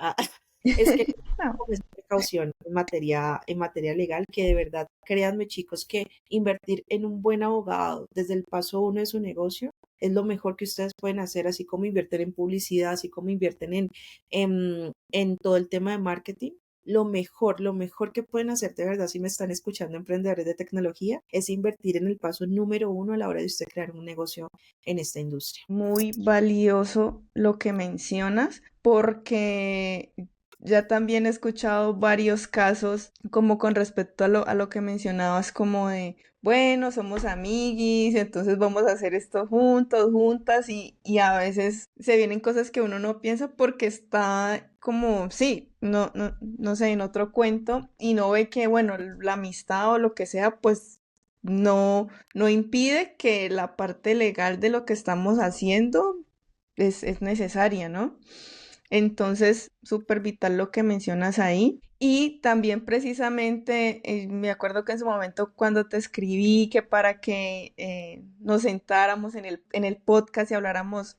es que No. con esa precaución en materia legal, que de verdad, créanme chicos, que invertir en un buen abogado desde el paso uno de su negocio es lo mejor que ustedes pueden hacer, así como invierten en publicidad, así como invierten en todo el tema de marketing. Lo mejor que pueden hacer de verdad, si me están escuchando emprendedores de tecnología, es invertir en el paso número uno a la hora de usted crear un negocio en esta industria. Muy valioso lo que mencionas, porque ya también he escuchado varios casos como con respecto a lo que mencionabas, como de, bueno, somos amiguis, entonces vamos a hacer esto juntos, juntas, y a veces se vienen cosas que uno no piensa porque está como, sí, no sé, en otro cuento, y no ve que, bueno, la amistad o lo que sea, pues no impide que la parte legal de lo que estamos haciendo es necesaria, ¿no? Entonces, súper vital lo que mencionas ahí. Y también precisamente, me acuerdo que en su momento cuando te escribí que para que nos sentáramos en el podcast y habláramos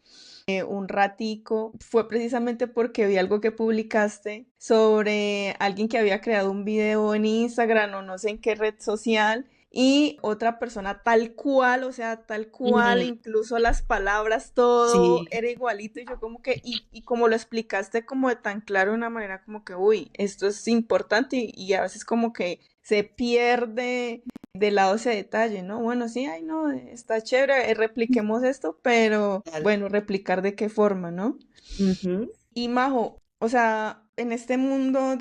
un ratico, fue precisamente porque vi algo que publicaste sobre alguien que había creado un video en Instagram o no sé en qué red social y otra persona tal cual, o sea, tal cual, Mm, incluso las palabras, todo sí, era igualito y yo como que, y como lo explicaste como de tan claro de una manera como que, uy, esto es importante y a veces como que se pierde de lado ese detalle, ¿no? Bueno, sí, ay, no, está chévere, repliquemos esto, pero total. bueno, replicar de qué forma, ¿no? Ujú. Y Majo, o sea, en este mundo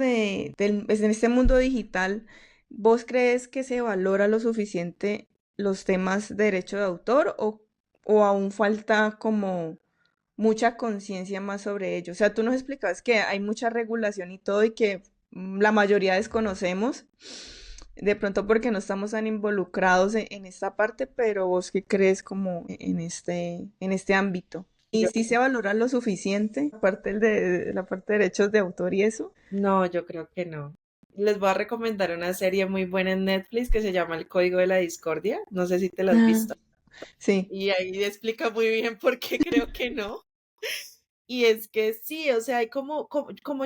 digital, ¿vos crees que se valora lo suficiente los temas de derecho de autor o aún falta como mucha conciencia más sobre ello? O sea, tú nos explicabas que hay mucha regulación y todo y que la mayoría desconocemos, de pronto porque no estamos tan involucrados en esta parte, pero ¿vos qué crees como en este ámbito? ¿Y Yo, si se valora lo suficiente, aparte de la parte de derechos de autor y eso? no, yo creo que no. Les voy a recomendar una serie muy buena en Netflix que se llama El Código de la Discordia. No sé si te la has Ah, visto. sí. Y ahí explica muy bien por qué creo que no. Y es que sí, o sea, hay como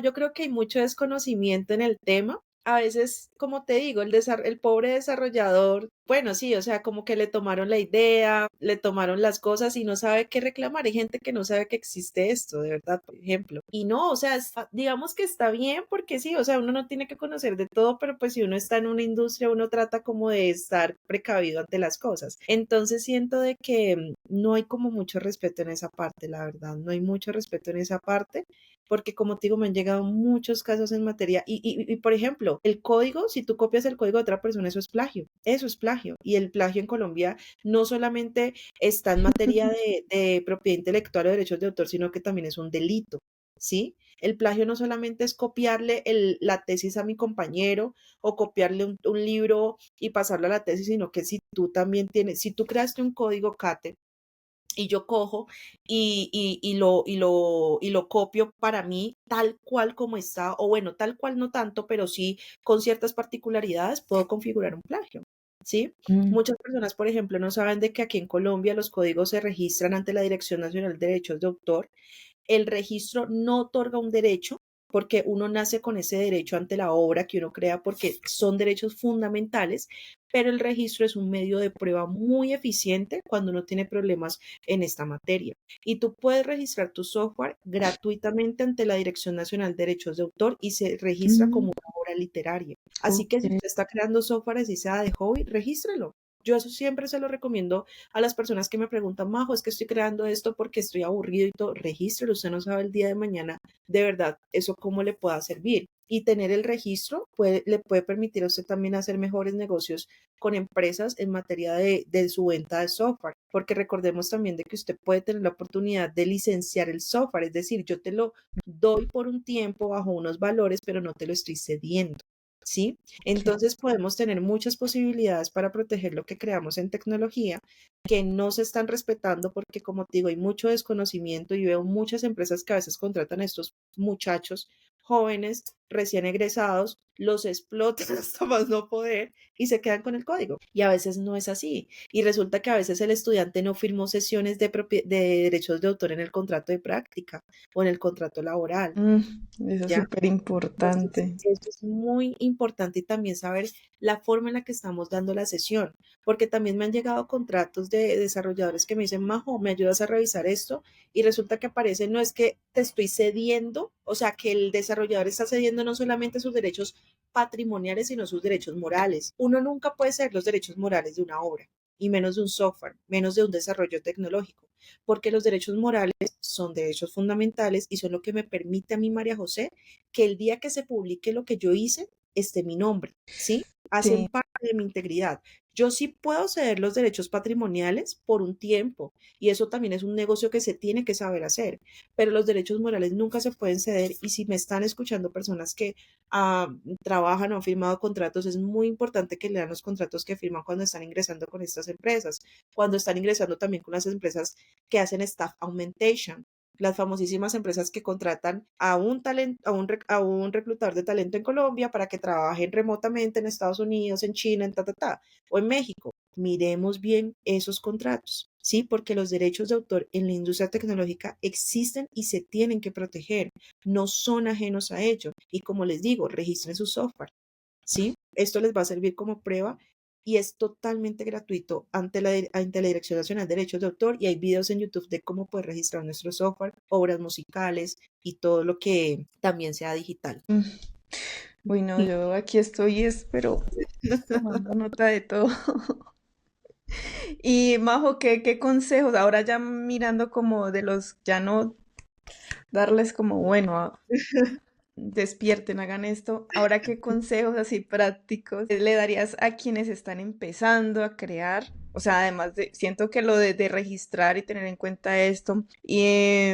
yo creo que hay mucho desconocimiento en el tema. A veces, como te digo, el pobre desarrollador, bueno, sí, o sea, como que le tomaron la idea, le tomaron las cosas y no sabe qué reclamar. Hay gente que no sabe que existe esto, de verdad, por ejemplo. Y no, o sea, digamos que está bien porque sí, o sea, uno no tiene que conocer de todo, pero pues si uno está en una industria, uno trata como de estar precavido ante las cosas. Entonces siento de que no hay como mucho respeto en esa parte, la verdad, no hay mucho respeto en esa parte, porque como te digo, me han llegado muchos casos en materia y, por ejemplo, el código, si tú copias el código de otra persona, eso es plagio. Y el plagio en Colombia no solamente está en materia de propiedad intelectual o derechos de autor, sino que también es un delito, ¿sí? El plagio no solamente es copiarle la tesis a mi compañero o copiarle un libro y pasarlo a la tesis, sino que si tú también tienes, si tú creaste un código Kate y yo cojo y lo copio para mí tal cual como está, o bueno, tal cual no tanto, pero sí con ciertas particularidades, puedo configurar un plagio, ¿sí? Mm, Muchas personas, por ejemplo, no saben de que aquí en Colombia los códigos se registran ante la Dirección Nacional de Derechos de Autor. El registro no otorga un derecho porque uno nace con ese derecho ante la obra que uno crea porque son derechos fundamentales, pero el registro es un medio de prueba muy eficiente cuando uno tiene problemas en esta materia. Y tú puedes registrar tu software gratuitamente ante la Dirección Nacional de Derechos de Autor y se registra como mm, una obra literaria. Así que si ok. usted está creando software así sea de hobby, regístrelo. Yo eso siempre se lo recomiendo a las personas que me preguntan, Majo, es que estoy creando esto porque estoy aburrido y todo, regístrelo, usted no sabe el día de mañana, de verdad, eso cómo le pueda servir. Y tener el registro le puede permitir a usted también hacer mejores negocios con empresas en materia de su venta de software, porque recordemos también de que usted puede tener la oportunidad de licenciar el software, es decir, yo te lo doy por un tiempo bajo unos valores, pero no te lo estoy cediendo. ¿Sí? Sí. Entonces podemos tener muchas posibilidades para proteger lo que creamos en tecnología que no se están respetando porque, como te digo, hay mucho desconocimiento y veo muchas empresas que a veces contratan a estos muchachos jóvenes, recién egresados, los explotan hasta más no poder y se quedan con el código. Y a veces no es así. Y resulta que a veces el estudiante no firmó sesiones de derechos de autor en el contrato de práctica o en el contrato laboral. Mm, eso es ¿Ya? súper Entonces, importante. eso es muy importante y también saber la forma en la que estamos dando la sesión, porque también me han llegado contratos de desarrolladores que me dicen, Majo, ¿me ayudas a revisar esto? Y resulta que aparece, no es que te estoy cediendo, o sea, que el desarrollador está cediendo no solamente sus derechos patrimoniales, sino sus derechos morales. Uno nunca puede ceder los derechos morales de una obra, y menos de un software, menos de un desarrollo tecnológico, porque los derechos morales son derechos fundamentales y son lo que me permite a mí, María José, que el día que se publique lo que yo hice esté mi nombre, ¿sí? Hacen Sí, parte de mi integridad. Yo sí puedo ceder los derechos patrimoniales por un tiempo y eso también es un negocio que se tiene que saber hacer, pero los derechos morales nunca se pueden ceder y si me están escuchando personas que trabajan o han firmado contratos, es muy importante que lean los contratos que firman cuando están ingresando con estas empresas, cuando están ingresando también con las empresas que hacen staff augmentation, las famosísimas empresas que contratan a un talento, a un reclutador de talento en Colombia para que trabajen remotamente en Estados Unidos, en China, en o en México. Miremos bien esos contratos, ¿sí? Porque los derechos de autor en la industria tecnológica existen y se tienen que proteger, no son ajenos a ello. Y como les digo, registren su software, ¿sí? Esto les va a servir como prueba y es totalmente gratuito ante la Dirección Nacional de Derechos de Autor y hay videos en YouTube de cómo poder registrar nuestro software, obras musicales y todo lo que también sea digital. mm, uy, no, yo aquí estoy, pero tomando nota de todo. Y Majo, ¿qué consejos? Ahora ya mirando como de los, ya no darles como, bueno, despierten, hagan esto. Ahora, ¿qué consejos así prácticos le darías a quienes están empezando a crear? O sea, además de, siento que lo de registrar y tener en cuenta esto, y,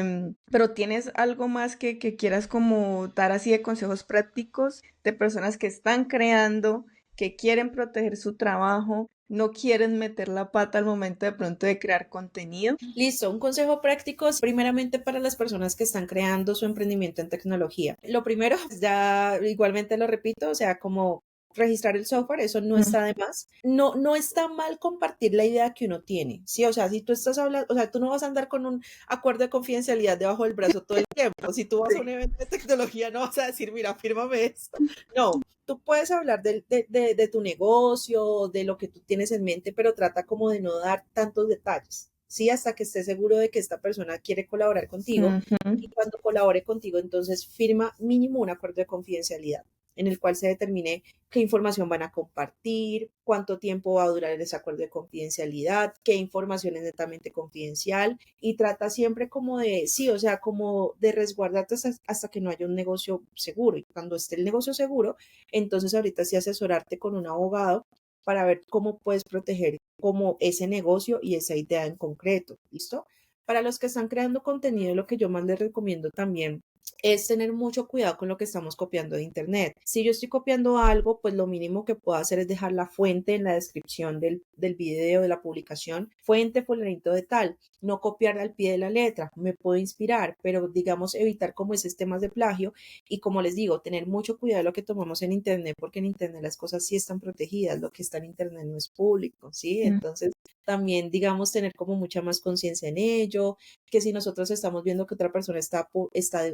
pero ¿tienes algo más que quieras como dar así de consejos prácticos de personas que están creando, que quieren proteger su trabajo, no quieren meter la pata al momento de pronto de crear contenido? Listo, un consejo práctico es primeramente para las personas que están creando su emprendimiento en tecnología. Lo primero, ya igualmente lo repito, o sea, como registrar el software, eso no está de más. No, no está mal compartir la idea que uno tiene, ¿sí? O sea, si tú estás hablando, o sea, tú no vas a andar con un acuerdo de confidencialidad debajo del brazo todo el tiempo. Si tú vas a un Sí. evento de tecnología, no vas a decir, mira, fírmame esto. No, tú puedes hablar de tu negocio, de lo que tú tienes en mente, pero trata como de no dar tantos detalles, ¿sí? Hasta que estés seguro de que esta persona quiere colaborar contigo y Ujú. cuando colabore contigo, entonces firma mínimo un acuerdo de confidencialidad en el cual se determine qué información van a compartir, cuánto tiempo va a durar ese acuerdo de confidencialidad, qué información es netamente confidencial y trata siempre como de, sí, o sea, como de resguardarte hasta que no haya un negocio seguro. Y cuando esté el negocio seguro, entonces ahorita sí asesorarte con un abogado para ver cómo puedes proteger como ese negocio y esa idea en concreto, ¿listo? Para los que están creando contenido, lo que yo más les recomiendo también es tener mucho cuidado con lo que estamos copiando de internet. Si yo estoy copiando algo, pues lo mínimo que puedo hacer es dejar la fuente en la descripción del video, de la publicación, fuente fulanito de tal, no copiar al pie de la letra, me puedo inspirar, pero digamos evitar como esos temas de plagio y como les digo, tener mucho cuidado de lo que tomamos en internet, porque en internet las cosas sí están protegidas, lo que está en internet no es público, ¿sí? Entonces también digamos tener como mucha más conciencia en ello, que si nosotros estamos viendo que otra persona está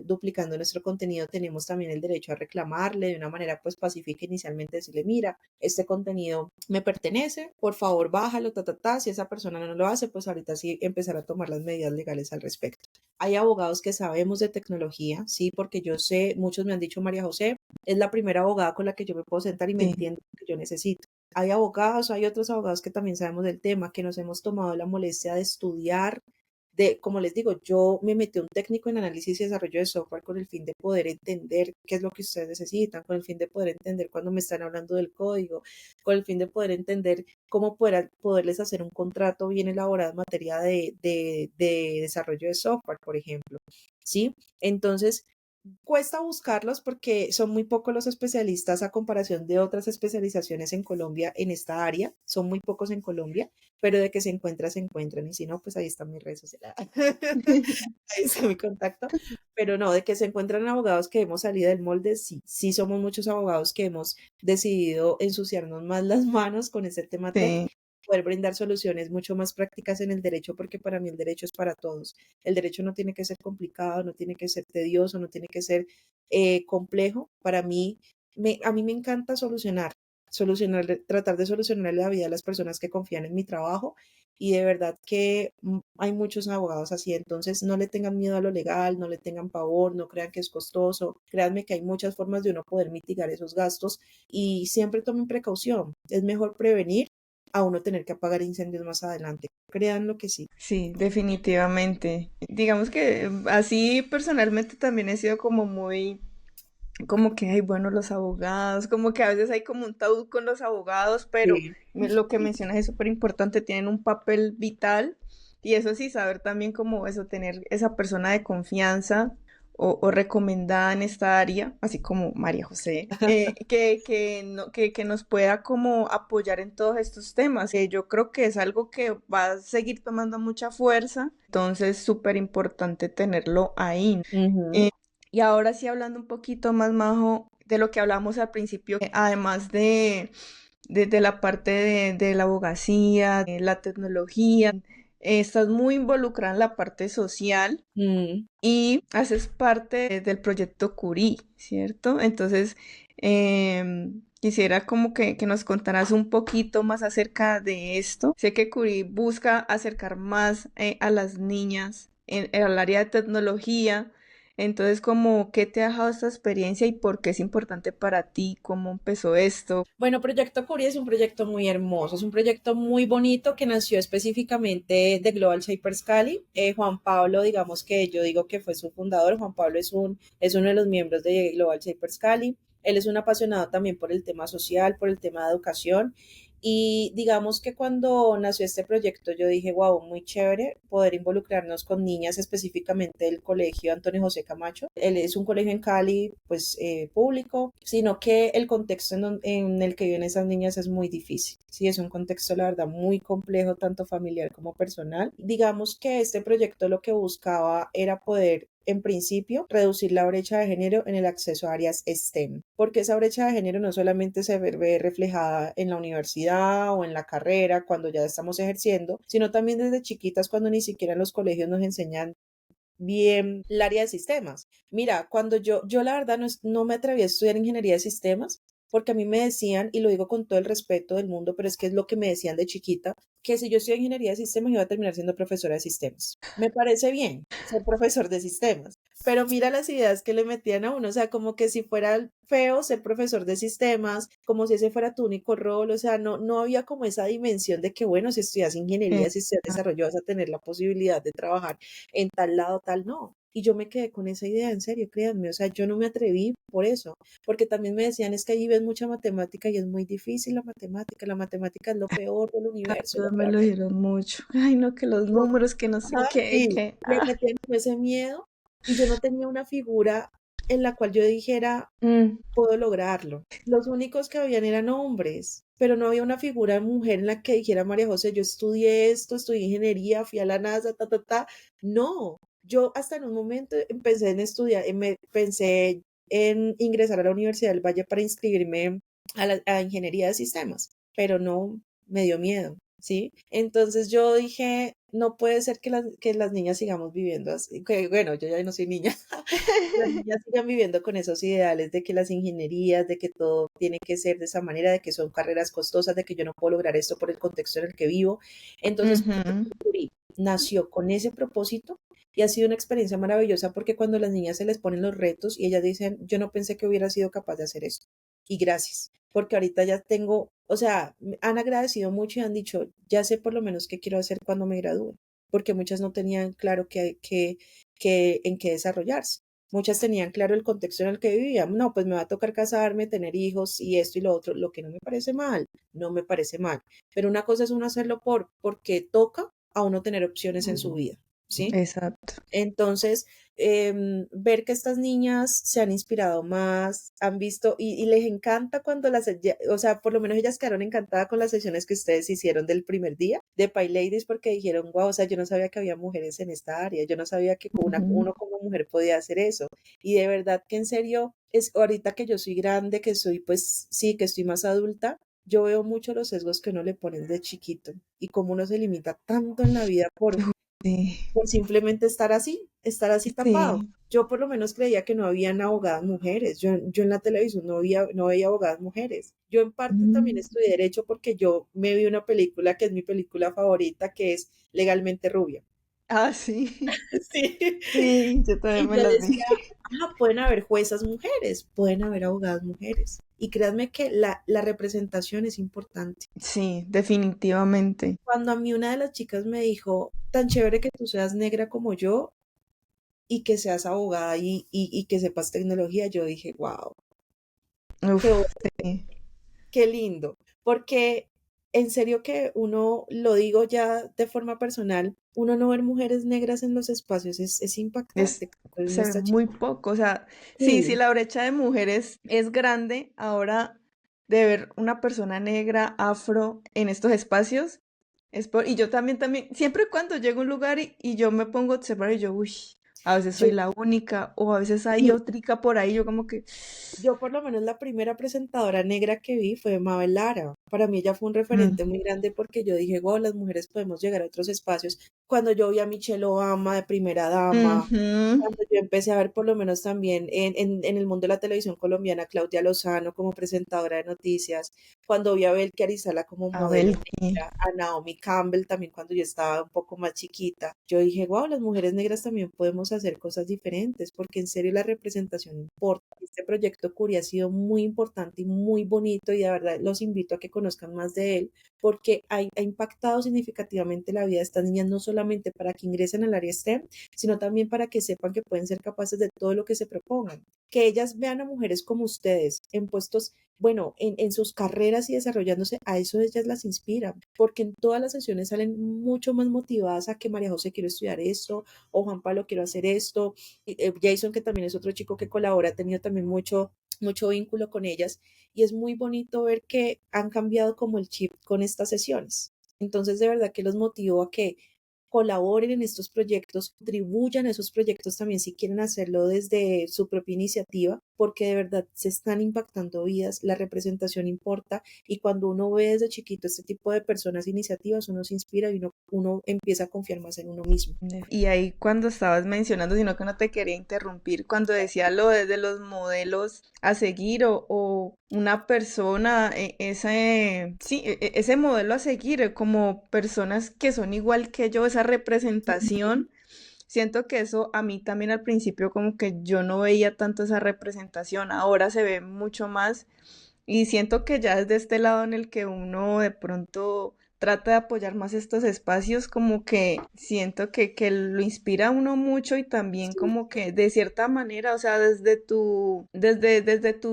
duplicando nuestro contenido, tenemos también el derecho a reclamarle de una manera pues pacífica inicialmente, decirle, mira, este contenido me pertenece, por favor bájalo, si esa persona no lo hace, pues ahorita sí empezar a tomar las medidas legales al respecto. Hay abogados que sabemos de tecnología, sí, porque yo sé, muchos me han dicho, María José, es la primera abogada con la que yo me puedo sentar y me Sí. entiende lo que yo necesito. Hay abogados, hay otros abogados que también sabemos del tema, que nos hemos tomado la molestia de estudiar como les digo, yo me metí a un técnico en análisis y desarrollo de software con el fin de poder entender qué es lo que ustedes necesitan, con el fin de poder entender cuando me están hablando del código, con el fin de poder entender cómo poderles hacer un contrato bien elaborado en materia de desarrollo de software, por ejemplo. ¿Sí? Entonces, cuesta buscarlos porque son muy pocos los especialistas a comparación de otras especializaciones en Colombia en esta área. Son muy pocos en Colombia, pero de que se encuentra, se encuentran. Y si no, pues ahí están mis redes sociales. Ahí está mi contacto. Pero no, de que se encuentran abogados que hemos salido del molde, sí. Sí somos muchos abogados que hemos decidido ensuciarnos más las manos con ese tema tech, Sí, poder brindar soluciones mucho más prácticas en el derecho, porque para mí el derecho es para todos. El derecho no tiene que ser complicado, no tiene que ser tedioso, no tiene que ser complejo. Para mí, a mí me encanta tratar de solucionar la vida a las personas que confían en mi trabajo y de verdad que hay muchos abogados así, entonces no le tengan miedo a lo legal, no le tengan pavor, no crean que es costoso, créanme que hay muchas formas de uno poder mitigar esos gastos y siempre tomen precaución, es mejor prevenir a uno tener que apagar incendios más adelante, créanlo que sí. sí, definitivamente. Digamos que así personalmente también he sido como muy, como que hay, bueno, los abogados, como que a veces hay como un tabú con los abogados, pero Sí. lo que mencionas es súper importante, tienen un papel vital y eso sí, saber también como eso, tener esa persona de confianza o recomendada en esta área, así como María José, que nos pueda como apoyar en todos estos temas. Yo creo que es algo que va a seguir tomando mucha fuerza, entonces súper importante tenerlo ahí. Ujú. Eh, y ahora sí hablando un poquito más, Majo, de lo que hablamos al principio, además de la parte de la abogacía, de la tecnología, estás muy involucrada en la parte social Mm. y haces parte del proyecto Curí, ¿cierto? Entonces, quisiera como que nos contaras un poquito más acerca de esto. Sé que Curí busca acercar más a las niñas en el área de tecnología. Entonces, como, ¿qué te ha dejado esta experiencia y por qué es importante para ti? ¿Cómo empezó esto? Bueno, Proyecto Curie es un proyecto muy hermoso, es un proyecto muy bonito que nació específicamente de Global Shapers Cali. Juan Pablo, digamos que yo digo que fue su fundador, Juan Pablo es uno de los miembros de Global Shapers Cali. Él es un apasionado también por el tema social, por el tema de educación. Y digamos que cuando nació este proyecto yo dije, wow, muy chévere poder involucrarnos con niñas específicamente del colegio Antonio José Camacho. Él es un colegio en Cali, pues público, sino que el contexto en el que viven esas niñas es muy difícil. Sí, es un contexto, la verdad, muy complejo, tanto familiar como personal. Digamos que este proyecto lo que buscaba era poder en principio, reducir la brecha de género en el acceso a áreas STEM, porque esa brecha de género no solamente se ve reflejada en la universidad o en la carrera cuando ya estamos ejerciendo, sino también desde chiquitas cuando ni siquiera en los colegios nos enseñan bien el área de sistemas. Mira, cuando yo la verdad no me atreví a estudiar ingeniería de sistemas porque a mí me decían, y lo digo con todo el respeto del mundo, pero es que es lo que me decían de chiquita, que si yo estudié ingeniería de sistemas iba a terminar siendo profesora de sistemas. Me parece bien ser profesor de sistemas, pero mira las ideas que le metían a uno, o sea, como que si fuera feo ser profesor de sistemas, como si ese fuera tu único rol, o sea, no había como esa dimensión de que, bueno, si estudias ingeniería, si estudias desarrollo, vas a tener la posibilidad de trabajar en tal lado, tal no. Y yo me quedé con esa idea, en serio, créanme, o sea, yo no me atreví por eso, porque también me decían, es que allí ves mucha matemática y es muy difícil la matemática es lo peor del universo, lo Todos me peor. lo dijeron mucho. Ay, no, que los Yo, números, que no sé ajá, qué, sí, que... me metían con ese miedo y yo no tenía una figura en la cual yo dijera, Mm, puedo lograrlo. Los únicos que habían eran hombres, pero no había una figura de mujer en la que dijera, María José, yo estudié esto, estudié ingeniería, fui a la NASA, ta, ta, ta. No, yo hasta en un momento empecé en estudiar, pensé en ingresar a la Universidad del Valle para inscribirme a ingeniería de sistemas, pero no, me dio miedo, ¿sí? Entonces yo dije, no puede ser que las niñas sigamos viviendo así, que bueno, yo ya no soy niña, las niñas sigan viviendo con esos ideales de que las ingenierías, de que todo tiene que ser de esa manera, de que son carreras costosas, de que yo no puedo lograr esto por el contexto en el que vivo. Entonces, ujú. Curí nació con ese propósito y ha sido una experiencia maravillosa porque cuando las niñas se les ponen los retos y ellas dicen, yo no pensé que hubiera sido capaz de hacer esto. Y gracias, porque ahorita ya tengo, o sea, me han agradecido mucho y han dicho, ya sé por lo menos qué quiero hacer cuando me gradúe, porque muchas no tenían claro en qué desarrollarse. Muchas tenían claro el contexto en el que vivían. No, pues me va a tocar casarme, tener hijos y esto y lo otro, lo que no me parece mal, no me parece mal. Pero una cosa es uno hacerlo porque toca a uno tener opciones en su vida, ¿sí? Exacto. Entonces, ver que estas niñas se han inspirado más, han visto y les encanta cuando o sea, por lo menos ellas quedaron encantadas con las sesiones que ustedes hicieron del primer día de Pay Ladies porque dijeron, wow, o sea, yo no sabía que había mujeres en esta área, yo no sabía que Ujú. uno como mujer podía hacer eso. Y de verdad que en serio, es ahorita que yo soy grande, que soy, pues sí, que estoy más adulta, yo veo mucho los sesgos que uno le ponen de chiquito y cómo uno se limita tanto en la vida Sí, por simplemente estar así tapado. sí. Yo por lo menos creía que no habían abogadas mujeres. Yo en la televisión no veía abogadas mujeres. Yo en parte también Mm. estudié derecho porque yo me vi una película que es mi película favorita, que es Legalmente Rubia. Ah, sí. Sí. Sí, yo también Y me yo las vi. decía, pueden haber juezas mujeres, pueden haber abogadas mujeres. Y créanme que la representación es importante. Sí, definitivamente. Cuando a mí una de las chicas me dijo, tan chévere que tú seas negra como yo, y que seas abogada y que sepas tecnología, yo dije, wow, qué, Uf, sí. qué lindo, porque en serio que uno, lo digo ya de forma personal, uno no ver mujeres negras en los espacios es Es, impactante. Pues se ve nuestra muy chica, poco. O sea, sí, sí, sí, la brecha de mujeres es grande. Ahora, de ver una persona negra, afro, en estos espacios, y yo también, siempre cuando llego a un lugar y yo me pongo a observar y yo, uy, a veces yo soy la única, o a veces hay sí, otrica por ahí, yo como que, yo por lo menos la primera presentadora negra que vi fue Mabel Lara. Para mí ella fue un mm, referente muy grande porque yo dije, wow, las mujeres podemos llegar a otros espacios. Cuando yo vi a Michelle Obama de primera dama, ujú, cuando yo empecé a ver por lo menos también en el mundo de la televisión colombiana, Claudia Lozano como presentadora de noticias, cuando vi a Belki Arizala como modelo Abelki. negra, a Naomi Campbell también cuando yo estaba un poco más chiquita, yo dije, wow, las mujeres negras también podemos hacer cosas diferentes, porque en serio la representación importa. Este proyecto Curi ha sido muy importante y muy bonito y de verdad los invito a que conozcan más de él, porque ha impactado significativamente la vida de estas niñas, no solamente para que ingresen al área STEM, sino también para que sepan que pueden ser capaces de todo lo que se propongan. Que ellas vean a mujeres como ustedes en puestos, bueno, en sus carreras y desarrollándose, a eso ellas las inspiran, porque en todas las sesiones salen mucho más motivadas a que María José quiero estudiar esto, o Juan Pablo quiero hacer esto, Jason, que también es otro chico que colabora, ha tenido también mucho vínculo con ellas, y es muy bonito ver que han cambiado como el chip con estas sesiones. Entonces, de verdad que los motivo a que colaboren en estos proyectos, contribuyan a esos proyectos también si quieren hacerlo desde su propia iniciativa, porque de verdad se están impactando vidas, la representación importa y cuando uno ve desde chiquito este tipo de personas, iniciativas, uno se inspira y uno empieza a confiar más en uno mismo. Y ahí cuando estabas mencionando, sino que no te quería interrumpir, cuando decía lo de los modelos a seguir o una persona, sí, ese modelo a seguir, como personas que son igual que yo, esa representación. Siento que eso a mí también al principio como que yo no veía tanto esa representación, ahora se ve mucho más y siento que ya desde este lado en el que uno de pronto trata de apoyar más estos espacios, como que siento que lo inspira a uno mucho y también Sí, como que de cierta manera, o sea, desde tu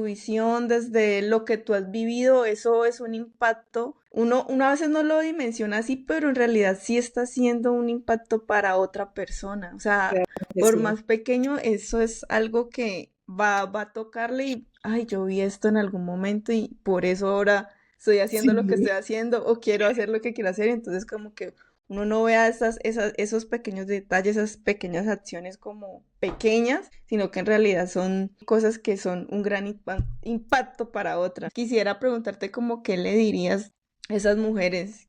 visión, desde lo que tú has vivido, eso es un impacto. Uno a veces no lo dimensiona así, pero en realidad sí está haciendo un impacto para otra persona. O sea, claro que por sí. más pequeño, eso es algo que va a tocarle y, ay, yo vi esto en algún momento y por eso ahora estoy haciendo lo que estoy Sí. haciendo o quiero hacer lo que quiero hacer. Entonces, como que uno no vea esos pequeños detalles, esas pequeñas acciones como pequeñas, sino que en realidad son cosas que son un gran impacto para otras. Quisiera preguntarte como qué le dirías a esas mujeres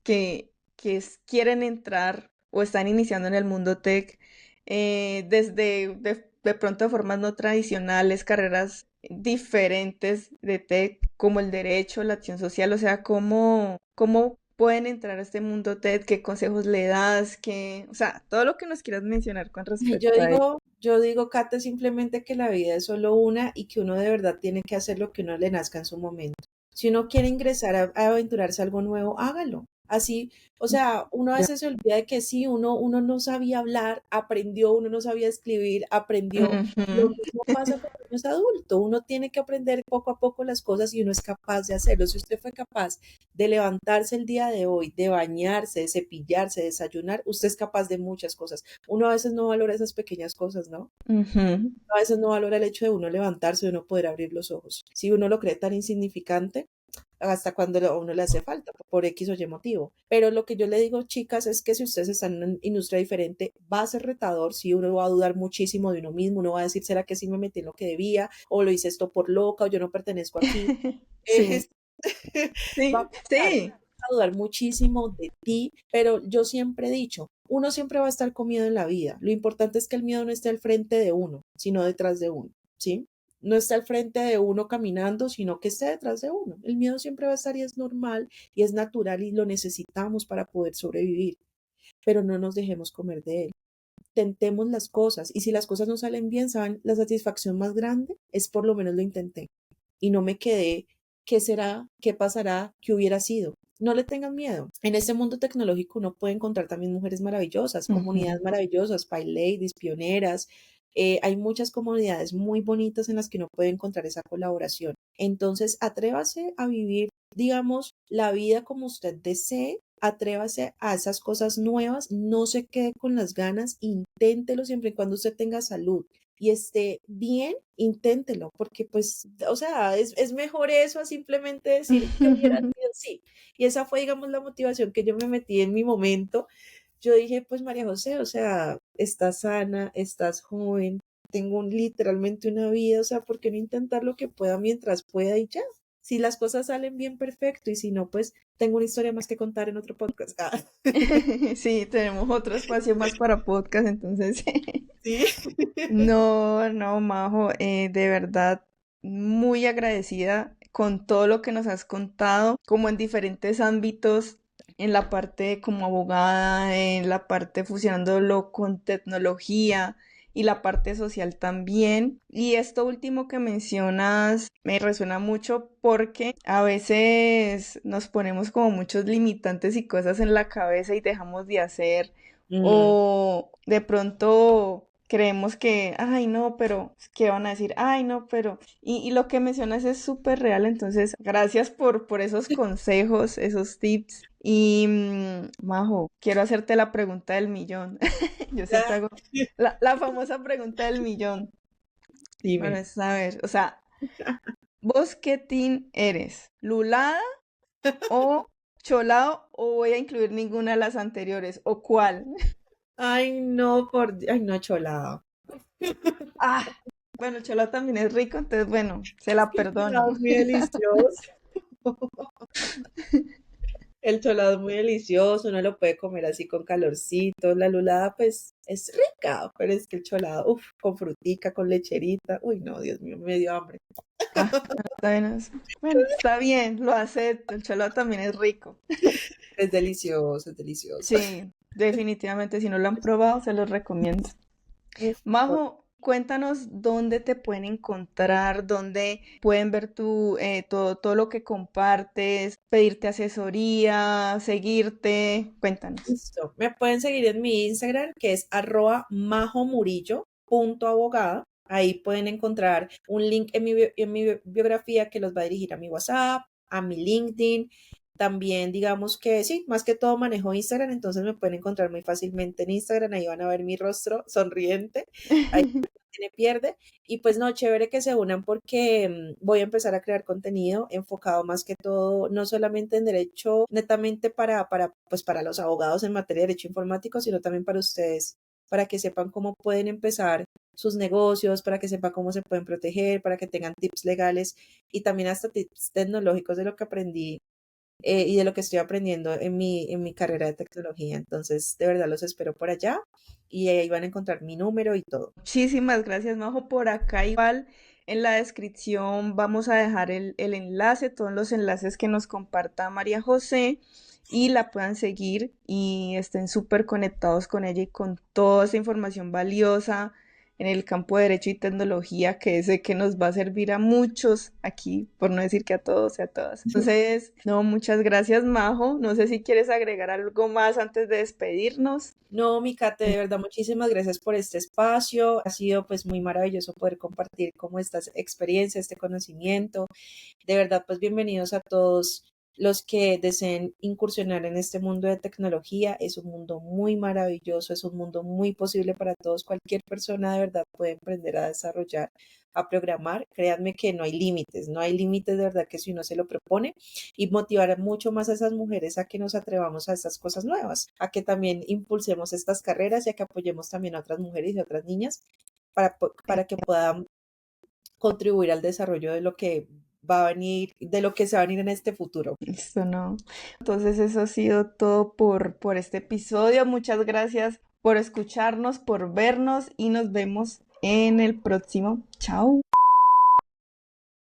quieren entrar o están iniciando en el mundo tech desde de pronto de formas no tradicionales, carreras diferentes de tech, como el derecho, la acción social, o sea, cómo pueden entrar a este mundo tech, qué consejos le das, o sea, todo lo que nos quieras mencionar con Ay, respecto a ello. yo digo, Kate, simplemente que la vida es solo una y que uno de verdad tiene que hacer lo que uno le nazca en su momento. Si uno quiere ingresar a aventurarse a algo nuevo, hágalo. Así, o sea, uno a Ya. veces se olvida de que sí, uno no sabía hablar, aprendió, uno no sabía escribir, aprendió. Lo Ujú. mismo pasa cuando uno es adulto, uno tiene que aprender poco a poco las cosas y uno es capaz de hacerlo. Si usted fue capaz de levantarse el día de hoy, de bañarse, de cepillarse, de desayunar, usted es capaz de muchas cosas. Uno a veces no valora esas pequeñas cosas, ¿no? Ujú. A veces no valora el hecho de uno levantarse, de uno poder abrir los ojos. Si uno lo cree tan insignificante, hasta cuando a uno le hace falta, por X o Y motivo. Pero lo que yo le digo, chicas, es que si ustedes están en una industria diferente, va a ser retador, si uno va a dudar muchísimo de uno mismo, uno va a decir, ¿será que sí me metí en lo que debía? O lo hice esto por loca, o yo no pertenezco aquí. Sí, Es- va sí, a pasar, sí. vas a dudar muchísimo de ti, pero yo siempre he dicho, uno siempre va a estar con miedo en la vida. Lo importante es que el miedo no esté al frente de uno, sino detrás de uno, ¿sí? No está al frente de uno caminando, sino que esté detrás de uno. El miedo siempre va a estar y es normal y es natural y lo necesitamos para poder sobrevivir, pero no nos dejemos comer de él. Tentemos las cosas y si las cosas no salen bien, ¿saben? La satisfacción más grande es por lo menos lo intenté y no me quedé, ¿qué será? ¿Qué pasará? ¿Qué hubiera sido? No le tengan miedo. En este mundo tecnológico uno puede encontrar también mujeres maravillosas, Ujú. comunidades maravillosas, Pile Ladies, pioneras. Hay muchas comunidades muy bonitas en las que uno puede encontrar esa colaboración. Entonces, atrévase a vivir, digamos, la vida como usted desee. Atrévase a esas cosas nuevas, no se quede con las ganas, inténtelo siempre y cuando usted tenga salud y esté bien, inténtelo, porque pues, o sea, es mejor eso a simplemente decir que hubiera sido sí. Y esa fue, digamos, la motivación que yo me metí en mi momento. Yo dije, pues María José, o sea, estás sana, estás joven, tengo literalmente una vida, o sea, ¿por qué no intentar lo que pueda mientras pueda y ya? Si las cosas salen bien, perfecto, y si no, pues tengo una historia más que contar en otro podcast. Ah, Sí, tenemos otro espacio más para podcast, entonces sí. no, no, Majo, de verdad, muy agradecida con todo lo que nos has contado, como en diferentes ámbitos, en la parte como abogada, en la parte fusionándolo con tecnología y la parte social también. Y esto último que mencionas me resuena mucho porque a veces nos ponemos como muchos limitantes y cosas en la cabeza y dejamos de hacer Mm, o de pronto creemos que, ay, no, pero, ¿qué van a decir? Ay, no, pero... Y lo que mencionas es súper real, entonces, gracias por esos consejos, esos tips. Y, Majo, quiero hacerte la pregunta del millón. Yo ya, siempre hago la famosa pregunta del millón. Bueno, dime. es saber, o sea, ¿vos qué team eres? ¿Lulada o Cholao o voy a incluir ninguna de las anteriores? ¿O cuál? Ay, no, ay, no, cholado. Ah, bueno, el cholado también es rico, entonces bueno, se Es la que el perdono. cholado es muy delicioso. El cholado es muy delicioso, uno lo puede comer así con calorcito. La lulada, pues, es rica, pero es que el cholado, uff, con frutica, con lecherita. Uy, no, Dios mío, me dio hambre. Ah, no, bueno, está bien, lo acepto, el cholado también es rico. Es delicioso, es delicioso. Sí, definitivamente, si no lo han probado, se los recomiendo. Uf, Majo, cuéntanos dónde te pueden encontrar, dónde pueden ver todo lo que compartes, pedirte asesoría, seguirte. Cuéntanos. listo. Me pueden seguir en mi Instagram, que es @majomurillo.abogada. Ahí pueden encontrar un link en mi biografía que los va a dirigir a mi WhatsApp, a mi LinkedIn. También digamos que sí, más que todo manejo Instagram, entonces me pueden encontrar muy fácilmente en Instagram. Ahí van a ver mi rostro sonriente. Ahí no tiene pierde. Y pues no, chévere que se unan porque voy a empezar a crear contenido enfocado más que todo, no solamente en derecho, netamente pues para los abogados en materia de derecho informático, sino también para ustedes, para que sepan cómo pueden empezar sus negocios, para que sepan cómo se pueden proteger, para que tengan tips legales y también hasta tips tecnológicos de lo que aprendí y de lo que estoy aprendiendo en mi carrera de tecnología. Entonces, de verdad los espero por allá y ahí van a encontrar mi número y todo. Muchísimas gracias, Majo, por acá. Igual en la descripción vamos a dejar el enlace, todos los enlaces que nos comparta María José y la puedan seguir y estén súper conectados con ella y con toda esa información valiosa en el campo de Derecho y Tecnología que sé que nos va a servir a muchos aquí, por no decir que a todos y a todas. Entonces, no, muchas gracias, Majo. No sé si quieres agregar algo más antes de despedirnos. No, mi Kate, de verdad, muchísimas gracias por este espacio. Ha sido pues muy maravilloso poder compartir como estas experiencias, este conocimiento. De verdad, pues bienvenidos a todos los que deseen incursionar en este mundo de tecnología. Es un mundo muy maravilloso, es un mundo muy posible para todos. Cualquier persona de verdad puede emprender a desarrollar, a programar. Créanme que no hay límites, no hay límites de verdad que si uno se lo propone y motivar mucho más a esas mujeres a que nos atrevamos a estas cosas nuevas, a que también impulsemos estas carreras y a que apoyemos también a otras mujeres y a otras niñas para que puedan contribuir al desarrollo de lo que va a venir, de lo que se va a venir en este futuro. Listo, no. Entonces eso ha sido todo por este episodio. Muchas gracias por escucharnos, por vernos y nos vemos en el próximo. Chao.